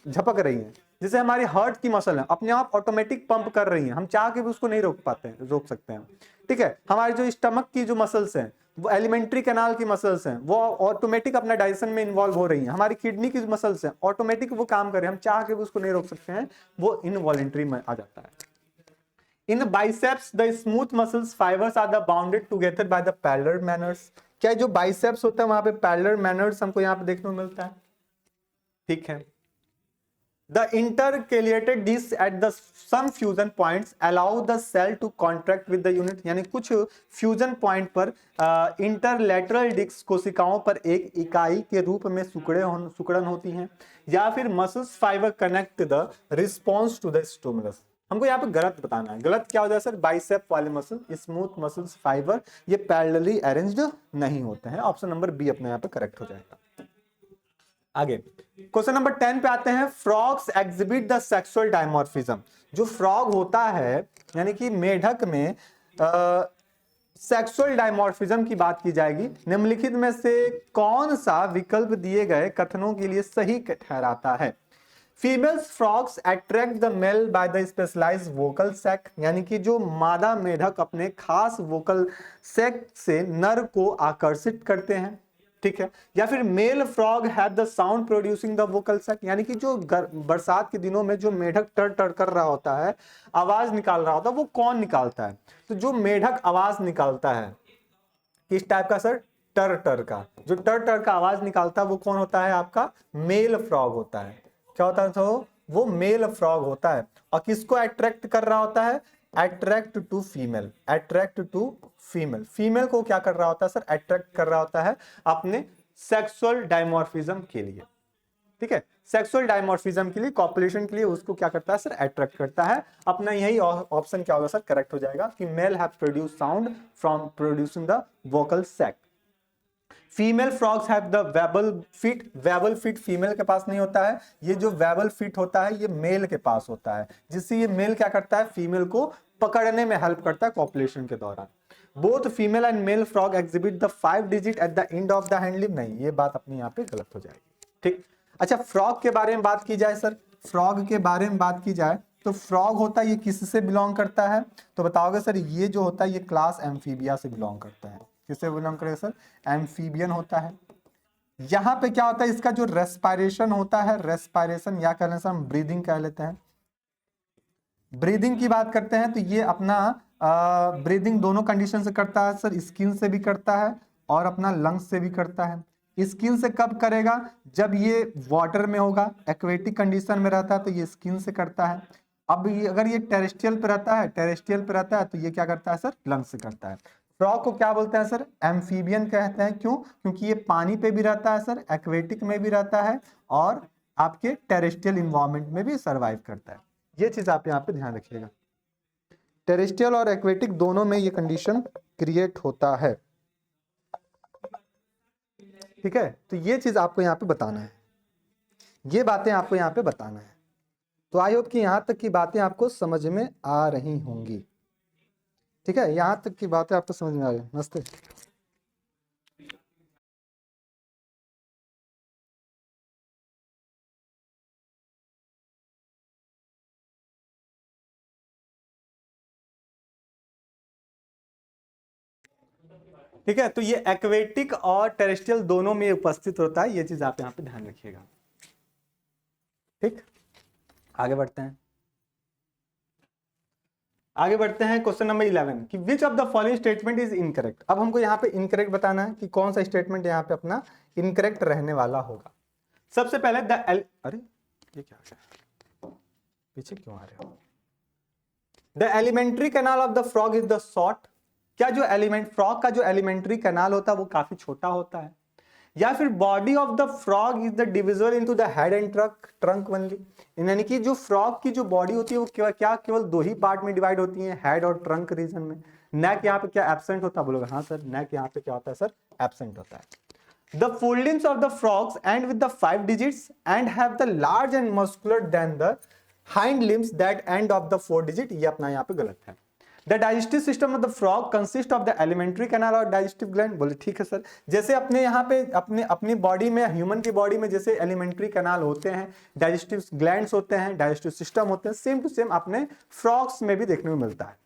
झपक रही है। जैसे हमारी हार्ट की मसल है, अपने आप ऑटोमेटिक पंप कर रही है, हम चाह के भी उसको नहीं रोक पाते हैं, रोक सकते हैं। ठीक है, हमारी जो स्टमक की जो मसल्स हैं, वो एलिमेंट्री कैनाल की मसल्स हैं, वो ऑटोमेटिक अपना डाइजेशन में इन्वॉल्व हो रही हैं। हमारी किडनी की मसल्स हैं, ऑटोमेटिक वो काम कर रहे हैं, हम चाह के भी उसको नहीं रोक सकते हैं, वो इनवॉलेंट्री में आ जाता है। In biceps the smooth muscles fibres are the bounded together by the parallel manners. क्या जो बाइसेप्स होता है वहां पे पैरेलल मैनर्स हमको यहाँ पे देखने को मिलता है। ठीक है, the intercalated discs at the some fusion points allow the cell to contract with the unit। यानी कुछ फ्यूजन पॉइंट पर इंटरलेटरल डिस्क कोशिकाओं पर एक इकाई के रूप में सिकुड़न होती हैं, या फिर muscles fibre connect the response to the stimulus. हमको यहाँ पे गलत बताना है, गलत क्या हो जाए सर, बाइसेप वाले मसल, स्मूथ मसल्स फाइबर ये पैरेलली अरेंज्ड नहीं होते हैं। ऑप्शन नंबर बी अपने यहाँ पे करेक्ट हो जाएगा। आगे क्वेश्चन नंबर 10 पे आते हैं। Frogs exhibit the sexual dimorphism. जो फ्रॉग होता है यानी कि मेढक में सेक्सुअल डायमॉर्फिज्म की बात की जाएगी। निम्नलिखित में से कौन सा विकल्प दिए गए कथनों के लिए सही ठहराता है। Females frogs attract the male by the specialised vocal sac. यानी कि जो मादा मेढक अपने खास वोकल सैक से नर को आकर्षित करते हैं। ठीक है, या फिर male frog have the sound producing the vocal sac. यानी कि जो बरसात के दिनों में जो मेढक टर टर कर रहा होता है, आवाज निकाल रहा होता है, वो कौन निकालता है। तो जो मेढक आवाज निकालता है किस टाइप का सर, टर टर का। जो टर टर का आवाज निकालता है वो कौन होता है, आपका मेल फ्रॉग होता है। क्या होता है तो वो मेल फ्रॉग होता है। और किसको अट्रैक्ट कर रहा होता है, attract to female, attract to female. Female को क्या कर रहा होता है सर, अट्रैक्ट कर रहा होता है अपने सेक्सुअल डायमॉर्फिज्म के लिए। ठीक है, सेक्सुअल डायमॉर्फिज्म के लिए, कॉपुलेशन के लिए उसको क्या करता है सर, अट्रैक्ट करता है। अपना यही ऑप्शन क्या होगा सर, करेक्ट हो जाएगा कि male have produce sound from producing the vocal sac. Female frogs have the webbed feet. Webbed feet female के पास नहीं होता है, ये जो वेबल फीट होता है ये मेल के पास होता है, जिससे ये मेल क्या करता है, फीमेल को पकड़ने में हेल्प करता है कॉपुलेशन के दौरान। Both female and male frog exhibit the 5 digit at the end of the hand limb. नहीं, ये बात अपनी यहाँ पे गलत हो जाएगी। ठीक, अच्छा फ्रॉग के बारे में बात की जाए सर, फ्रॉग के बारे में बात की जाए तो फ्रॉग होता है ये किससे बिलोंग करता है, तो बताओगे सर ये जो होता है ये क्लास एम्फीबिया से बिलोंग करता है। किससे बिलोंग करेगा सर, एम्फीबियन होता है। यहाँ पे क्या होता है, इसका जो रेस्पायरेशन होता है, रेस्पायरेशन या कह लें सर हम ब्रीदिंग कह लेते हैं। ब्रीदिंग की बात करते हैं तो ये अपना ब्रीदिंग दोनों कंडीशन से करता है सर, स्किन से भी करता है और अपना लंग्स से भी करता है। स्किन से कब करेगा, जब ये वाटर में होगा, एक्वेटिक कंडीशन में रहता है तो ये स्किन से करता है। अब ये अगर ये टेरेस्ट्रियल पे रहता है, टेरेस्ट्रियल पे रहता है तो ये क्या करता है सर, लंग्स से करता है। फ्रॉग को क्या बोलते हैं सर, एम्फीबियन कहते हैं। क्यों, क्योंकि ये पानी पे भी रहता है सर, एक्वेटिक में भी रहता है और आपके टेरेस्ट्रियल इन्वायरमेंट में भी सर्वाइव करता है। ये चीज आप यहाँ पे ध्यान रखिएगा, टेरेस्ट्रियल और एक्वेटिक दोनों में ये कंडीशन क्रिएट होता है। ठीक है, तो ये चीज आपको यहाँ पे बताना है, ये बातें आपको यहाँ पे बताना है। तो आई होप कि यहाँ तक की बातें आपको समझ में आ रही होंगी। ठीक है, यहाँ तक की बात है आपको समझ में आ गई। नमस्ते। ठीक है, तो ये एक्वेटिक और टेरेस्ट्रियल दोनों में उपस्थित होता है, ये चीज आप यहाँ पे ध्यान रखिएगा। ठीक, आगे बढ़ते हैं। आगे बढ़ते हैं क्वेश्चन नंबर 11 कि which of the following statement is incorrect. अब हमको यहाँ पे इनकरेक्ट बताना है कि कौन सा स्टेटमेंट यहाँ पे अपना इनकरेक्ट रहने वाला होगा। सबसे पहले अरे ये क्या है, पीछे क्यों आ रहे हो? The alimentary canal of the frog is the short. क्या जो फ्रॉग का जो एलिमेंट्री कैनाल होता है वो काफी छोटा होता है, या फिर body of the frog is the divisible into the head and trunk only. यानी कि जो फ्रॉग की जो बॉडी होती है वो केवल दो ही पार्ट में डिवाइड होती है, हेड और ट्रंक रीजन में। नेक यहाँ पे क्या एब्सेंट होता है? बोलोगे हाँ सर, नेक यहाँ पे क्या होता है सर? एब्सेंट होता है। The foldings of the frogs and with the 5 digits and have the large and muscular then the hind limbs that and of the 4 digit. ये अपना यहाँ पे गलत है। The digestive system of the frog consist of the alimentary canal और digestive gland. बोले ठीक है सर, जैसे अपने यहाँ पे अपनी बॉडी में, ह्यूमन की बॉडी में जैसे एलिमेंट्री कैनाल होते हैं, डाइजेस्टिव ग्लैंड्स होते हैं, डाइजेस्टिव सिस्टम होते हैं, सेम टू सेम अपने फ्रॉग्स में भी देखने को मिलता है।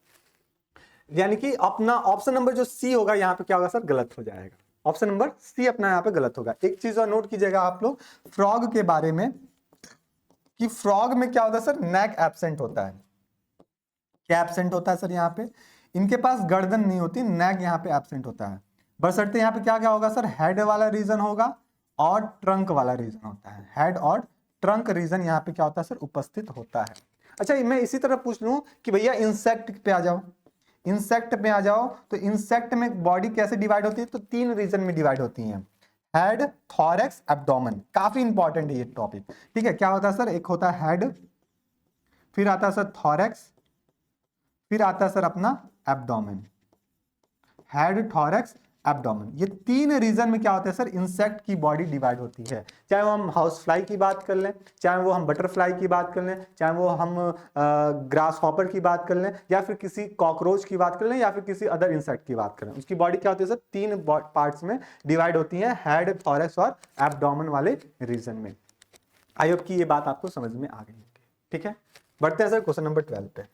यानी कि अपना ऑप्शन नंबर जो सी होगा यहाँ पे क्या होगा सर? गलत हो जाएगा। ऑप्शन नंबर सी अपना यहाँ पे गलत होगा। एक चीज और नोट कीजिएगा आप लोग फ्रॉग के बारे में कि फ्रॉग में क्या होता है सर? नेक एब्सेंट होता है। क्या एब्सेंट होता है सर? यहाँ पे इनके पास गर्दन नहीं होती, नेक यहाँ पे एब्सेंट होता है। बशर्ते यहाँ पे क्या क्या होगा सर? हेड वाला रीजन होगा और ट्रंक वाला रीजन होता है। हेड और ट्रंक रीजन यहाँ पे क्या होता है सर? उपस्थित होता है। अच्छा, मैं इसी तरह पूछ लूं कि भैया इंसेक्ट पे आ जाओ, इंसेक्ट पे आ जाओ, तो इंसेक्ट में बॉडी कैसे डिवाइड होती है? तो 3 रीजन में डिवाइड होती है, हेड, थॉरैक्स, एब्डोमेन। काफी इंपॉर्टेंट है ये टॉपिक। ठीक है, क्या होता है सर? एक होता है हेड, फिर आता है सर थॉरैक्स, फिर आता है सर अपना एब्डोमेन। हेड, थॉरैक्स, एब्डोमेन, ये 3 रीजन में क्या होता है सर? इंसेक्ट की बॉडी डिवाइड होती है। चाहे वो हम हाउस फ्लाई की बात कर लें, चाहे वो हम बटरफ्लाई की बात कर लें, चाहे वो हम ग्रास हॉपर की बात कर लें, या फिर किसी कॉकरोच की बात कर लें, या फिर किसी अदर इंसेक्ट की बात करें, उसकी बॉडी क्या होती है सर? 3 पार्ट्स में डिवाइड होती है, हेड, थॉरैक्स और एब्डोमेन वाले रीजन में। आई होप कि ये बात आपको समझ में आ गई होगी। ठीक है, बढ़ते हैं सर क्वेश्चन नंबर 12 पे।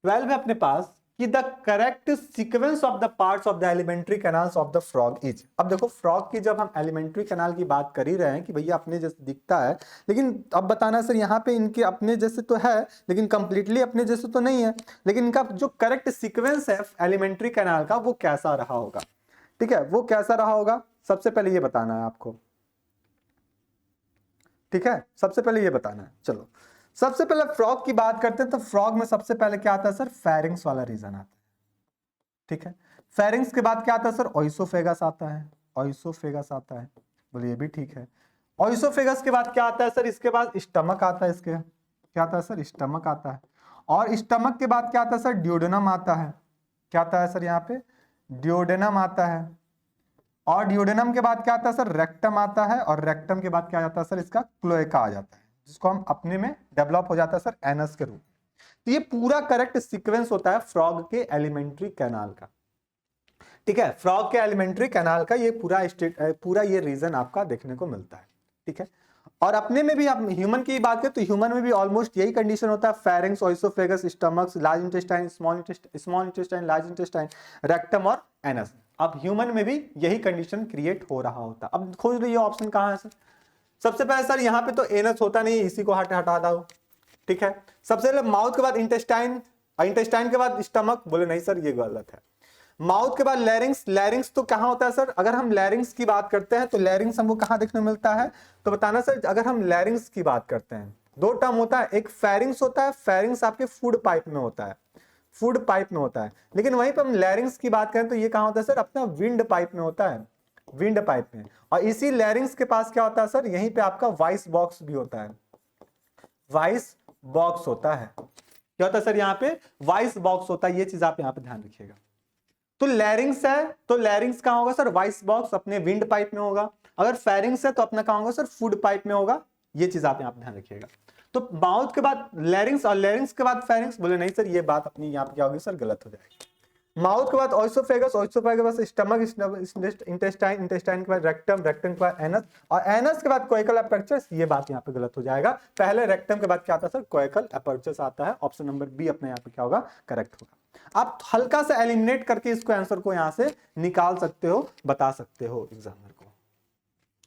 12 है अपने पास कि the correct sequence of the parts of the alimentary canals of the frog is. अब देखो फ्रॉग की जब हम एलिमेंट्री कैनाल की बात कर ही रहे हैं कि भैया अपने जैसे दिखता है, लेकिन अब बताना सर यहाँ पे इनके अपने जैसे तो है लेकिन कंप्लीटली अपने जैसे तो नहीं है, लेकिन इनका जो करेक्ट सीक्वेंस है एलिमेंट्री कैनाल का वो कैसा रहा होगा। ठीक है, वो कैसा रहा होगा सबसे पहले ये बताना है आपको। ठीक है, सबसे पहले ये बताना है। चलो सबसे पहले फ्रॉग की बात करते हैं, तो फ्रॉग में सबसे पहले क्या आता है सर? फेरिंग्स वाला रीजन आता है। ठीक है, फेरिंग्स के बाद क्या आता है सर? ओइसोफेगस आता है। ओइसोफेगस आता है, बोलिए भी ठीक है। ओइसोफेगस के बाद क्या आता है सर? इसके बाद स्टमक आता है। इसके क्या आता है सर? स्टमक आता है। और स्टमक के बाद क्या आता है सर? ड्यूडेनम आता है। क्या आता है सर? यहाँ पे ड्यूडेनम आता है। और ड्यूडेनम के बाद क्या आता है सर? रेक्टम आता है। और रेक्टम के बाद क्या आता है सर? इसका क्लोएका आ जाता है, जिसको हम अपने में डेवलप हो जाता है सर एनस के रूप में। तो ये पूरा करेक्ट सीक्वेंस होता है फ्रॉग के एलिमेंट्री कैनाल का। ठीक है, फ्रॉग के एलिमेंट्री कैनाल का ये पूरा ये रीजन आपका देखने को मिलता है। ठीक है, और अपने में भी आप ह्यूमन की बात करें तो ह्यूमन में भी ऑलमोस्ट यही कंडीशन होता है, pharynx, oesophagus, stomach, large intestine, small intestine, large intestine, rectum और एनस। अब ह्यूमन में भी यही कंडीशन क्रिएट हो रहा होता। अब खोज लीजिए ऑप्शन कहां है सर? सबसे पहले सर यहाँ पे तो एनस होता नहीं, इसी को हटा दो। ठीक है, सबसे पहले माउथ के बाद इंटेस्टाइन, इंटेस्टाइन के बाद स्टमक। बोले नहीं सर ये गलत है। माउथ के बाद लैरिंग्स, लैरिंग्स तो कहां होता है सर? अगर हम लैरिंग्स की बात करते हैं तो लैरिंग्स हमको कहां देखने मिलता है? तो बताना सर, अगर हम लैरिंग्स की बात करते हैं 2 टर्म होता है, एक फेरिंग्स होता है, फेरिंग्स आपके फूड पाइप में होता है, फूड पाइप में होता है। लेकिन वहीं पर हम लैरिंग्स की बात करें तो ये कहां होता है सर? अपना विंड पाइप में होता है, विंड पाइप में। और इसी लैरिंग्स के पास क्या होता है सर? यहीं पे आपका वॉइस बॉक्स भी होता है, वॉइस बॉक्स होता है। क्या होता है सर? यहाँ पे वॉइस बॉक्स होता है, ये चीज आप यहाँ पे ध्यान रखिएगा। तो लैरिंग्स है तो लैरिंग्स कहां होगा सर? वॉइस बॉक्स अपने विंड पाइप में होगा। अगर फेरिंग्स है तो अपना कहां होगा सर? फूड पाइप में होगा। ये चीज आप यहाँ पे ध्यान रखिएगा। तो माउथ के बाद लैरिंग्स और लैरिंग्स के बाद फेरिंग्स, बोले नहीं सर ये बात अपनी यहाँ पे क्या होगी सर, गलत हो जाएगी। माउथ के बाद ओइसोफेगस, ओइसोफेगस के बाद स्टमक, इंटेस्टाइन, इंटेस्टाइन के बाद रेक्टम, रेक्टम के बाद एनस, और एनस के बाद कोइकल एपर्चर्स, ये बात यहाँ पे गलत हो जाएगा। पहले रेक्टम के बाद क्या आता है सर, कोइकल एपर्चर्स आता है। ऑप्शन नंबर बी अपने यहाँ पे क्या होगा, करेक्ट होगा। आप हल्का सा एलिमिनेट करके इसको आंसर को यहाँ से निकाल सकते हो, बता सकते हो एग्जामिनर को।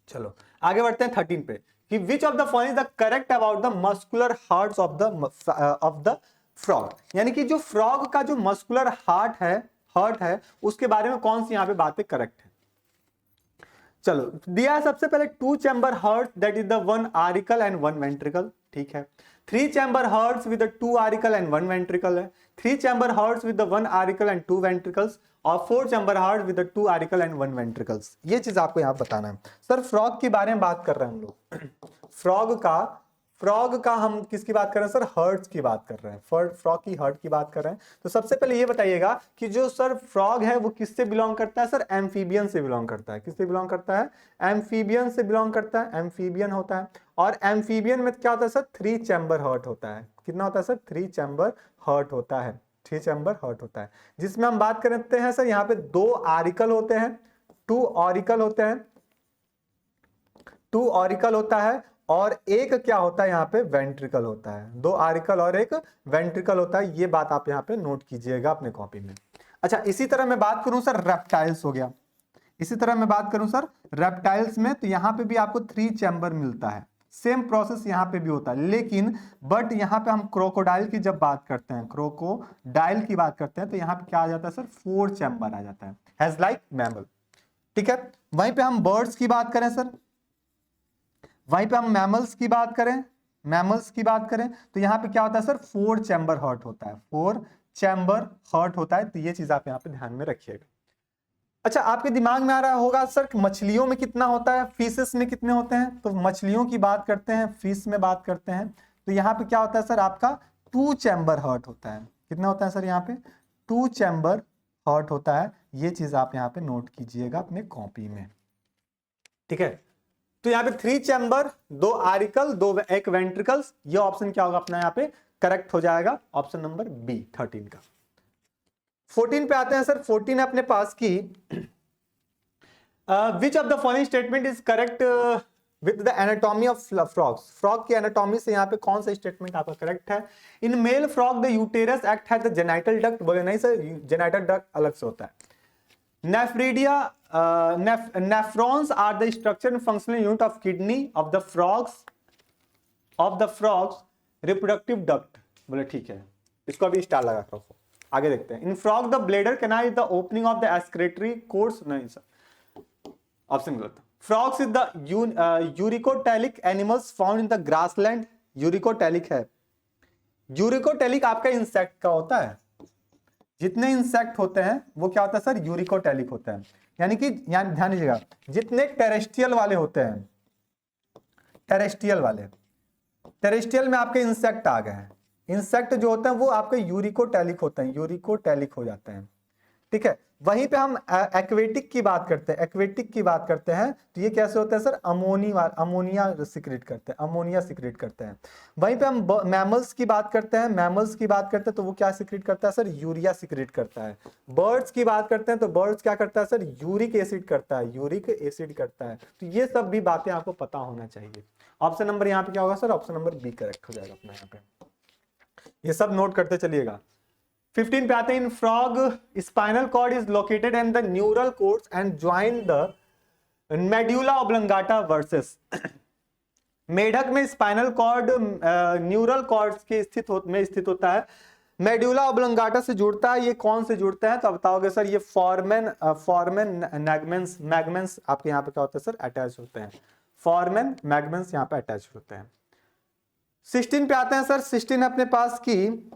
चलो आगे बढ़ते हैं 13 पे, कि which of the following is the correct about the muscular hearts of the frog, यानी कि जो फ्रॉग का जो मस्कुलर हार्ट है उसके बारे में कौन सी यहाँ पे बातें करेक्ट है। चलो दिया है सबसे पहले 2 chamber heart that is the 1 auricle and 1 ventricle, ठीक है। 3 chamber hearts with 2 auricle and 1 ventricle है। 3 chamber hearts with 1 auricle and 2 ventricles, और 4 chamber heart with 2 auricle and 1 ventricles. ये चीज आपको यहाँ बताना है। सर फ्रॉग के बारे में बात कर रहे हैं हम लोग, फ्रॉग का हम किसकी बात कर रहे हैं सर, हर्ट्स की बात कर रहे हैं, फ्रॉग की हर्ट की बात कर रहे हैं। तो सबसे पहले ये बताइएगा कि जो सर फ्रॉग है वो किससे बिलोंग करता है सर, एम्फीबियन से बिलोंग करता है। किससे बिलोंग करता है, एम्फीबियन से बिलोंग करता है, एम्फीबियन होता है। और एम्फीबियन में क्या होता है सर, 3 चैम्बर हर्ट होता है। कितना होता है सर, 3 चैम्बर हर्ट होता है, 3 चैम्बर हर्ट होता है, जिसमें हम बात करते हैं सर यहाँ पे 2 आरिकल होते हैं, 2 ऑरिकल होते हैं, 2 ऑरिकल होता है, और एक क्या होता है यहाँ पे, वेंट्रिकल होता है। 2 आरिकल और एक वेंट्रिकल होता है। ये बात आप यहाँ पे नोट कीजिएगा अपने कॉपी में। अच्छा इसी तरह मैं बात करूं सर रेप्टाइल्स हो गया, इसी तरह मैं बात करूं सर रेप्टाइल्स में, तो यहाँ पे भी आपको 3 चैम्बर मिलता है। सेम प्रोसेस यहाँ पे भी होता है, लेकिन बट यहाँ पे हम क्रोकोडाइल की जब बात करते हैं, क्रोकोडाइल की बात करते हैं, तो यहाँ पे क्या आ जाता है सर, 4 चैम्बर आ जाता है, हैज लाइक मैमल, ठीक है। वहीं पे हम बर्ड्स की बात करें सर, वहीं पे हम मैमल्स की बात करें, तो यहाँ पे क्या होता है सर, 4 चैम्बर हर्ट होता है, 4 चैम्बर हर्ट होता है। तो ये चीज आप यहाँ पे ध्यान में रखिएगा। अच्छा आपके दिमाग में आ रहा होगा सर मछलियों में कितना होता है, फिशेस में कितने होते हैं, तो मछलियों की बात करते हैं, फिश में बात करते हैं, तो यहाँ पे क्या होता है सर, आपका 2 चैम्बर हर्ट होता है। कितना होता है सर, यहाँ पे 2 चैम्बर हर्ट होता है। ये चीज आप यहाँ पे नोट कीजिएगा अपने कॉपी में, ठीक है। तो यहाँ पे 3 चैम्बर, 2 आरिकल, 1 वेंट्रिकल्स, ये ऑप्शन क्या होगा अपना यहाँ पे करेक्ट हो जाएगा, ऑप्शन नंबर बी 13 का। 14 पे आते हैं सर। 14 है अपने पास की which of the following statement is correct with the anatomy of frogs, frog की एनाटॉमी से यहाँ पे कौन सा स्टेटमेंट आपका करेक्ट है। In male frog the uterus act has the genital duct, बोले नहीं सर जेनाइटल डक्ट अलग से होता है। Nephridia, nephrons are the structure and functional unit of kidney of the frogs reproductive duct, बोले ठीक है, इसको अभी स्टार लगा कर रखो। आगे देखते हैं। In frog the bladder canal is the opening of the excretory course, नहीं सर ऑप्शन गलत। Frogs is the uricotelic animals found in the grassland, uricotelic है। यूरिकोटेलिक आपका इंसेक्ट का होता है, जितने इंसेक्ट होते हैं वो क्या होता है सर, यूरिकोटेलिक होता है। यानी कि ध्यान दीजिएगा, जितने टेरेस्ट्रियल वाले होते हैं, टेरेस्ट्रियल में आपके इंसेक्ट आ गए हैं, इंसेक्ट जो होते हैं वो आपके यूरिकोटेलिक होते हैं, यूरिकोटेलिक हो जाते हैं, ठीक है। वहीं पे हम एक्वेटिक की बात करते हैं, तो ये कैसे होता है सर, अमोनिया सिक्रेट करते हैं। वहीं पे हम मैमल्स की बात करते हैं, तो वो क्या सिक्रेट करता है सर, यूरिया सिक्रेट करता है। बर्ड्स की बात करते हैं तो बर्ड्स क्या करता है सर, यूरिक एसिड करता है। तो ये सब भी बातें आपको पता होना चाहिए। ऑप्शन नंबर यहाँ पे क्या होगा sir, option number B correct हो जाएगा अपना यहाँ पे। ये सब नोट करते चलिएगा। 15 पे आते हैं। In frog spinal cord is located in the neural cords and join the medulla oblongata versus, मेढक में स्पाइनल कॉर्ड न्यूरल कॉर्ड्स के स्थित होता है, मेड्यूला ऑब्लंगाटा से जुड़ता है। ये कौन से जुड़ते हैं तो आप बताओगे सर, ये फॉर्मेन मैग्मेंस आपके यहाँ पे क्या होता है सर, अटैच होते हैं, फॉर्मेन मैग्मेंस यहाँ पे अटैच होते हैं। 16 पे आते हैं सर। 16 अपने पास की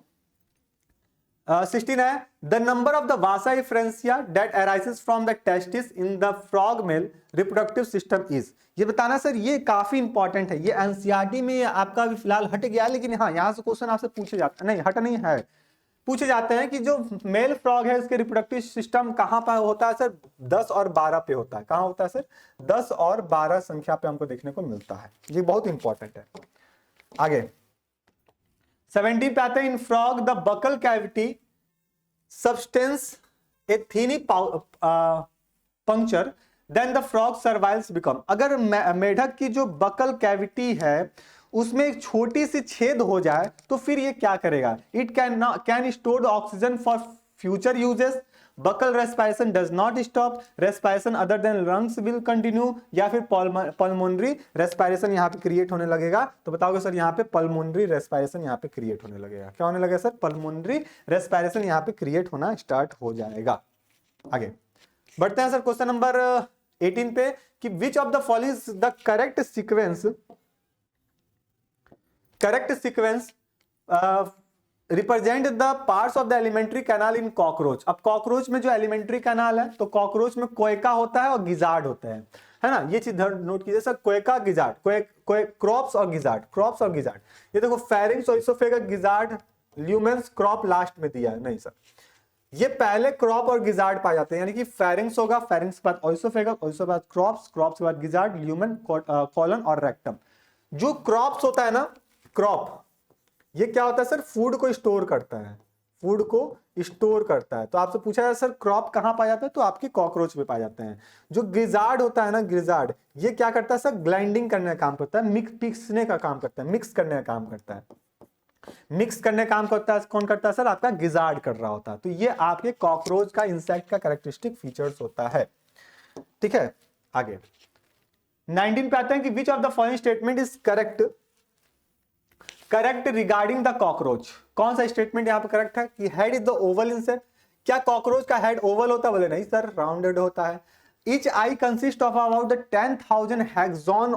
16 है the number of the Vasa एफरेंसिया that arises from the testis in the frog male reproductive system is, ये बताना सर, ये काफी इंपॉर्टेंट है। ये एनसीईआरटी में आपका भी फिलहाल हट गया, लेकिन हाँ यहाँ से क्वेश्चन आपसे पूछे जाते नहीं, हट नहीं है, पूछे जाते हैं कि जो मेल फ्रॉग है उसके रिप्रोडक्टिव सिस्टम कहां पर होता है सर? 10 और 12 पे होता है। कहां होता है सर? 10 और 12 संख्या पे हमको देखने को मिलता है। ये बहुत इंपॉर्टेंट है। आगे 17 पे आते हैं, in frog the buccal cavity substance a tiny puncture then the frog survives become. अगर मेढक की जो बकल कैविटी है उसमें एक छोटी सी छेद हो जाए तो फिर ये क्या करेगा? It can store oxygen for future uses, buccal respiration does not stop, respiration other than lungs will continue, या फिर पल्मोनरी रेस्पिरेशन यहाँ पे क्रिएट होने लगेगा। तो बताओगे सर यहाँ पे पल्मोनरी रेस्पिरेशन यहाँ पे क्रिएट होने लगेगा। क्या होने लगेगा सर? पल्मोनरी रेस्पिरेशन यहाँ पे क्रिएट होना स्टार्ट हो जाएगा। आगे बढ़ते हैं सर क्वेश्चन नंबर 18 पे कि which of the following is the correct sequence represent the parts of the alimentary canal in cockroach. अब कॉकरोच में जो एलिमेंट्री कैनाल है तो कॉकरोच में कोयका होता है और गिजार्ड होता है ना? ये चीज नोट कीजिए सर, कोयका गिजार्ड, क्रॉप्स और गिजार्ड। ये देखो फेरिंग्स और oesophagus, gizzard, lumens, crop last में दिया है। नहीं सर, ये पहले क्रॉप और गिजार्ड पाए जाते हैं, यानी कि फेरिंग्स होगा, फेरिंग्स के बाद ओइसोफेगस, ओइसो के बाद क्रॉप्स के बाद गिजार्ड, ल्यूमेन, कॉलन और रेक्टम। जो क्रॉप्स होता है ना, क्रॉप ये क्या होता है सर? फूड को स्टोर करता है। तो आपसे पूछा जाए सर क्रॉप कहां पाया जाता है? तो आपके कॉकरोच में पाए जाते हैं। जो गिजार्ड होता है ना, गिजार्ड ये क्या करता है सर? ग्लाइंडिंग करने का काम करता है, मिक्स करने का काम करता है। कौन करता है सर? आपका गिजार्ड कर रहा होता है। तो ये आपके कॉकरोच का, इंसेक्ट का कैरेक्टरिस्टिक फीचर्स होता है। ठीक है, आगे 19 पे आते हैं कि which of the following statement is correct regarding the cockroach. कौन सा स्टेटमेंट यहाँ पे करेक्ट है कि head is the Oval insect. क्या कॉकरोच का हेड ओवल होता है? बोले नहीं सर, राउंडेड होता है। Each I consist of about 10,000 हेक्सॉन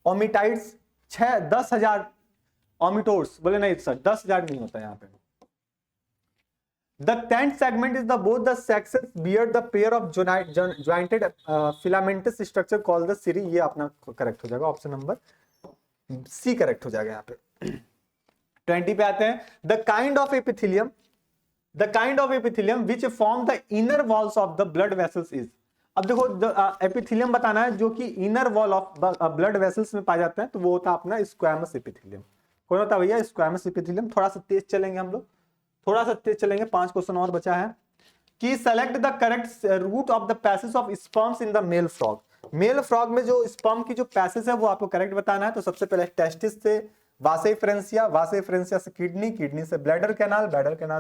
ओमिटाइड्स, 10,000 ओमिटोर्स। बोले नहीं सर, 10,000 नहीं होता यहाँ पे। The 10th segment is the both the sexes bear the pair of jointed filamentous structure called the cirri. ये अपना करेक्ट हो जाएगा, ऑप्शन नंबर सी करेक्ट हो जाएगा यहाँ पे। 20 पे आते हैं, the kind of epithelium which form the inner walls of the blood vessels is. अब देखो एपिथेलियम बताना है जो कि inner wall of blood vessels में पाया जाता है, तो वो होता है अपना स्क्वैमस एपिथेलियम। कौन होता है भैया? Squamous epithelium. थोड़ा सा तेज चलेंगे हम लोग, 5 क्वेश्चन और बचा है कि select the correct route of the passage of sperms in the male frog. Male frog में जो स्पर्म की जो पैसेज है वो आपको करेक्ट बताना है। तो सबसे पहले टेस्टिस से वासे फ्रेंसिया से किडनी से ब्लैडर कैनाल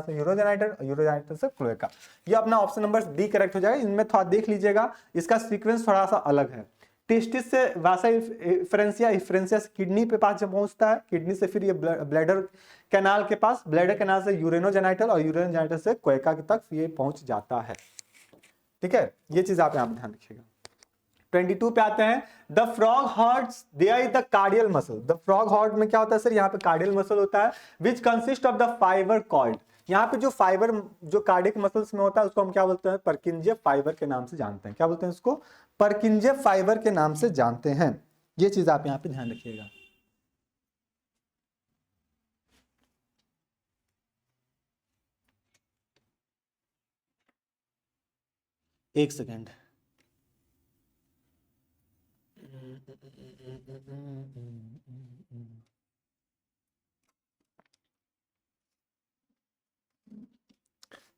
से यूरोजेनाइटर से क्लोएका। ये अपना ऑप्शन नंबर डी करेक्ट हो जाएगा। इनमें थोड़ा देख लीजिएगा, इसका सीक्वेंस थोड़ा सा अलग है। टेस्टिस से वासा फ्रेंसिया से किडनी पे पास जब पहुंचता है, किडनी से फिर ये ब्लैडर कैनाल के पास, ब्लैडर कैनाल से यूरेनोजेनाइटल और यूरेनोजेनाइटल से क्लोएका तक ये पहुंच जाता है। ठीक है, ये चीज आप यहाँ पे ध्यान रखिएगा। 22 पे आते हैं, the frog hearts there is the cardial muscle. The frog heart में क्या होता है सर? यहाँ पे कार्डियल मसल होता है, which consist of the fibre cord. यहाँ पे जो फाइबर जो कार्डियक मसल्स में होता है उसको हम क्या बोलते हैं? परकिंजे फाइबर के नाम से जानते हैं। क्या बोलते हैं उसको? परकिंजे फाइबर के नाम से जानते हैं। ये चीज आप यहाँ पे ध्यान रखिएगा। एक सेकेंड,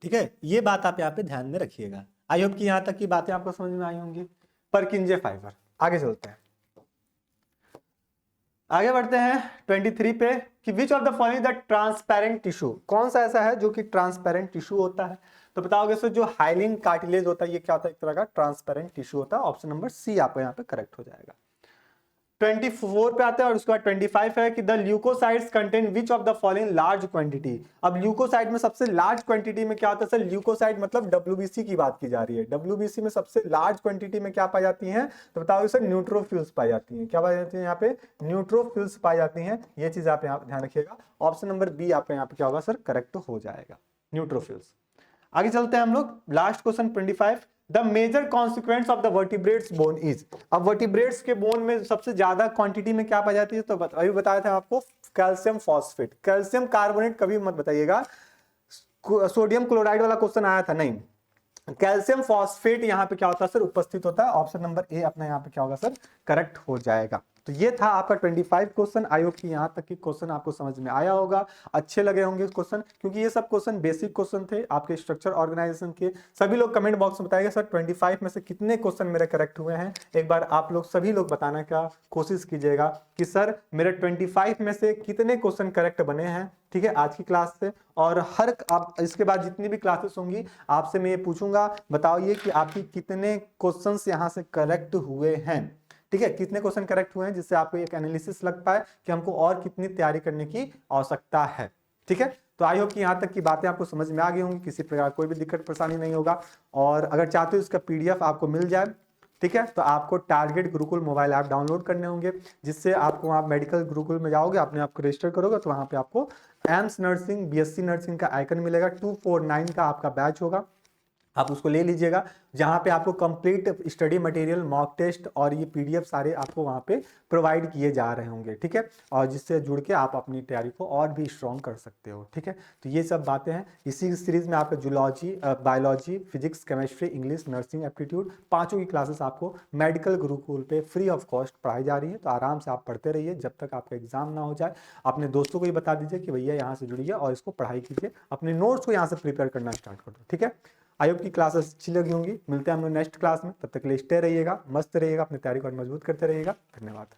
ठीक है, ये बात आप यहाँ पे ध्यान में रखिएगा। आई होप कि यहाँ तक की बातें आपको समझ में आई होंगी। परकिंजे फाइबर। आगे चलते हैं, आगे बढ़ते हैं 23 पे कि which of the following the transparent tissue. कौन सा ऐसा है जो कि ट्रांसपेरेंट टिश्यू होता है? तो बताओगे सर जो हाइलिन कार्टिलेज होता है ये क्या होता है? एक तरह का ट्रांसपेरेंट टिश्यू होता है। ऑप्शन नंबर सी आपको यहाँ पे करेक्ट हो जाएगा। 24 पे आते हैं और उसके बाद 25 है कि the leucocytes contain which of the following large quantity. अब ल्यूकोसाइड में सबसे लार्ज क्वांटिटी में क्या होता है सर? ल्यूकोसाइड मतलब डब्ल्यूबीसी की बात की जा रही है। डब्ल्यूबीसी में सबसे लार्ज क्वांटिटी में क्या पाई जाती है? तो बताओ सर न्यूट्रोफिल्स पाई जाती है। क्या पाई जाती है यहाँ पे? न्यूट्रोफिल्स पाई जाती हैं। ये चीज आप यहाँ ध्यान रखिएगा। ऑप्शन नंबर बी आपका यहाँ पे क्या होगा सर? करेक्ट हो जाएगा, न्यूट्रोफिल्स। आगे चलते हैं हम लोग, last question 25, the major consequence of the vertebrates bone is. अब वर्टिब्रेट्स के बोन में सबसे ज्यादा क्वांटिटी में क्या पाई जाती है? तो अभी बताया था आपको कैल्शियम फॉस्फेट। कैल्शियम कार्बोनेट कभी मत बताइएगा, सोडियम क्लोराइड वाला क्वेश्चन आया था? नहीं। कैल्शियम फॉस्फेट यहाँ पे क्या होता है सर? उपस्थित होता है। ऑप्शन नंबर ए अपना यहाँ पे क्या होगा सर? करेक्ट हो जाएगा। तो ये था आपका 25 क्वेश्चन। आई होप कि यहाँ तक की क्वेश्चन आपको समझ में आया होगा, अच्छे लगे होंगे क्वेश्चन, क्योंकि ये सब क्वेश्चन बेसिक क्वेश्चन थे आपके स्ट्रक्चर ऑर्गेनाइजेशन के। सभी लोग कमेंट बॉक्स में बताइएगा सर 25 में से कितने क्वेश्चन मेरे करेक्ट हुए हैं। एक बार आप लोग सभी लोग बताने का कोशिश कीजिएगा कि सर मेरे 25 में से कितने क्वेश्चन करेक्ट बने हैं, ठीक है, आज की क्लास से। और हर आप इसके बाद जितनी भी क्लासेस होंगी आपसे मैं ये पूछूंगा, बताइए कि आपकी कितने क्वेश्चंस यहाँ से करेक्ट हुए हैं, ठीक है, कितने क्वेश्चन करेक्ट हुए हैं, जिससे आपको एक एनालिसिस लग पाए कि हमको और कितनी तैयारी करने की आवश्यकता है, ठीक है। तो आई होप कि यहाँ तक की बातें आपको समझ में आ गई होंगी, किसी प्रकार कोई भी दिक्कत परेशानी नहीं होगा। और अगर चाहते हो इसका पीडीएफ आपको मिल जाए, ठीक है, तो आपको target Gurukul mobile app download करने होंगे, जिससे आपको वहाँ मेडिकल गुरुकुल में जाओगे, अपने आप को रजिस्टर करोगे तो वहाँ पे आपको एम्स नर्सिंग, बीएससी नर्सिंग का आइकन मिलेगा। 249 का आपका बैच होगा, आप उसको ले लीजिएगा, जहां पे आपको complete study material, mock test और ये पीडीएफ सारे आपको वहां पे प्रोवाइड किए जा रहे होंगे, ठीक है, और जिससे जुड़ के आप अपनी तैयारी को और भी स्ट्रॉन्ग कर सकते हो, ठीक है। तो ये सब बातें हैं इसी सीरीज में। आपका zoology, biology, physics, chemistry, English, nursing, aptitude, पांचों की क्लासेस आपको मेडिकल गुरुकुल पे फ्री ऑफ कॉस्ट पढ़ाई जा रही है। तो आराम से आप पढ़ते रहिए जब तक आपका एग्जाम ना हो जाए। अपने दोस्तों को भी बता दीजिए कि भैया यहाँ से जुड़िए और इसको पढ़ाई कीजिए, अपने नोट्स को यहाँ से प्रिपेयर करना स्टार्ट कर दो, ठीक है। आई होप की क्लासेस अच्छी लगी होंगी। मिलते हैं हम लोग नेक्स्ट क्लास में, तब तक के लिए स्टे रहिएगा, मस्त रहिएगा, अपनी तैयारी को और मजबूत करते रहिएगा। धन्यवाद।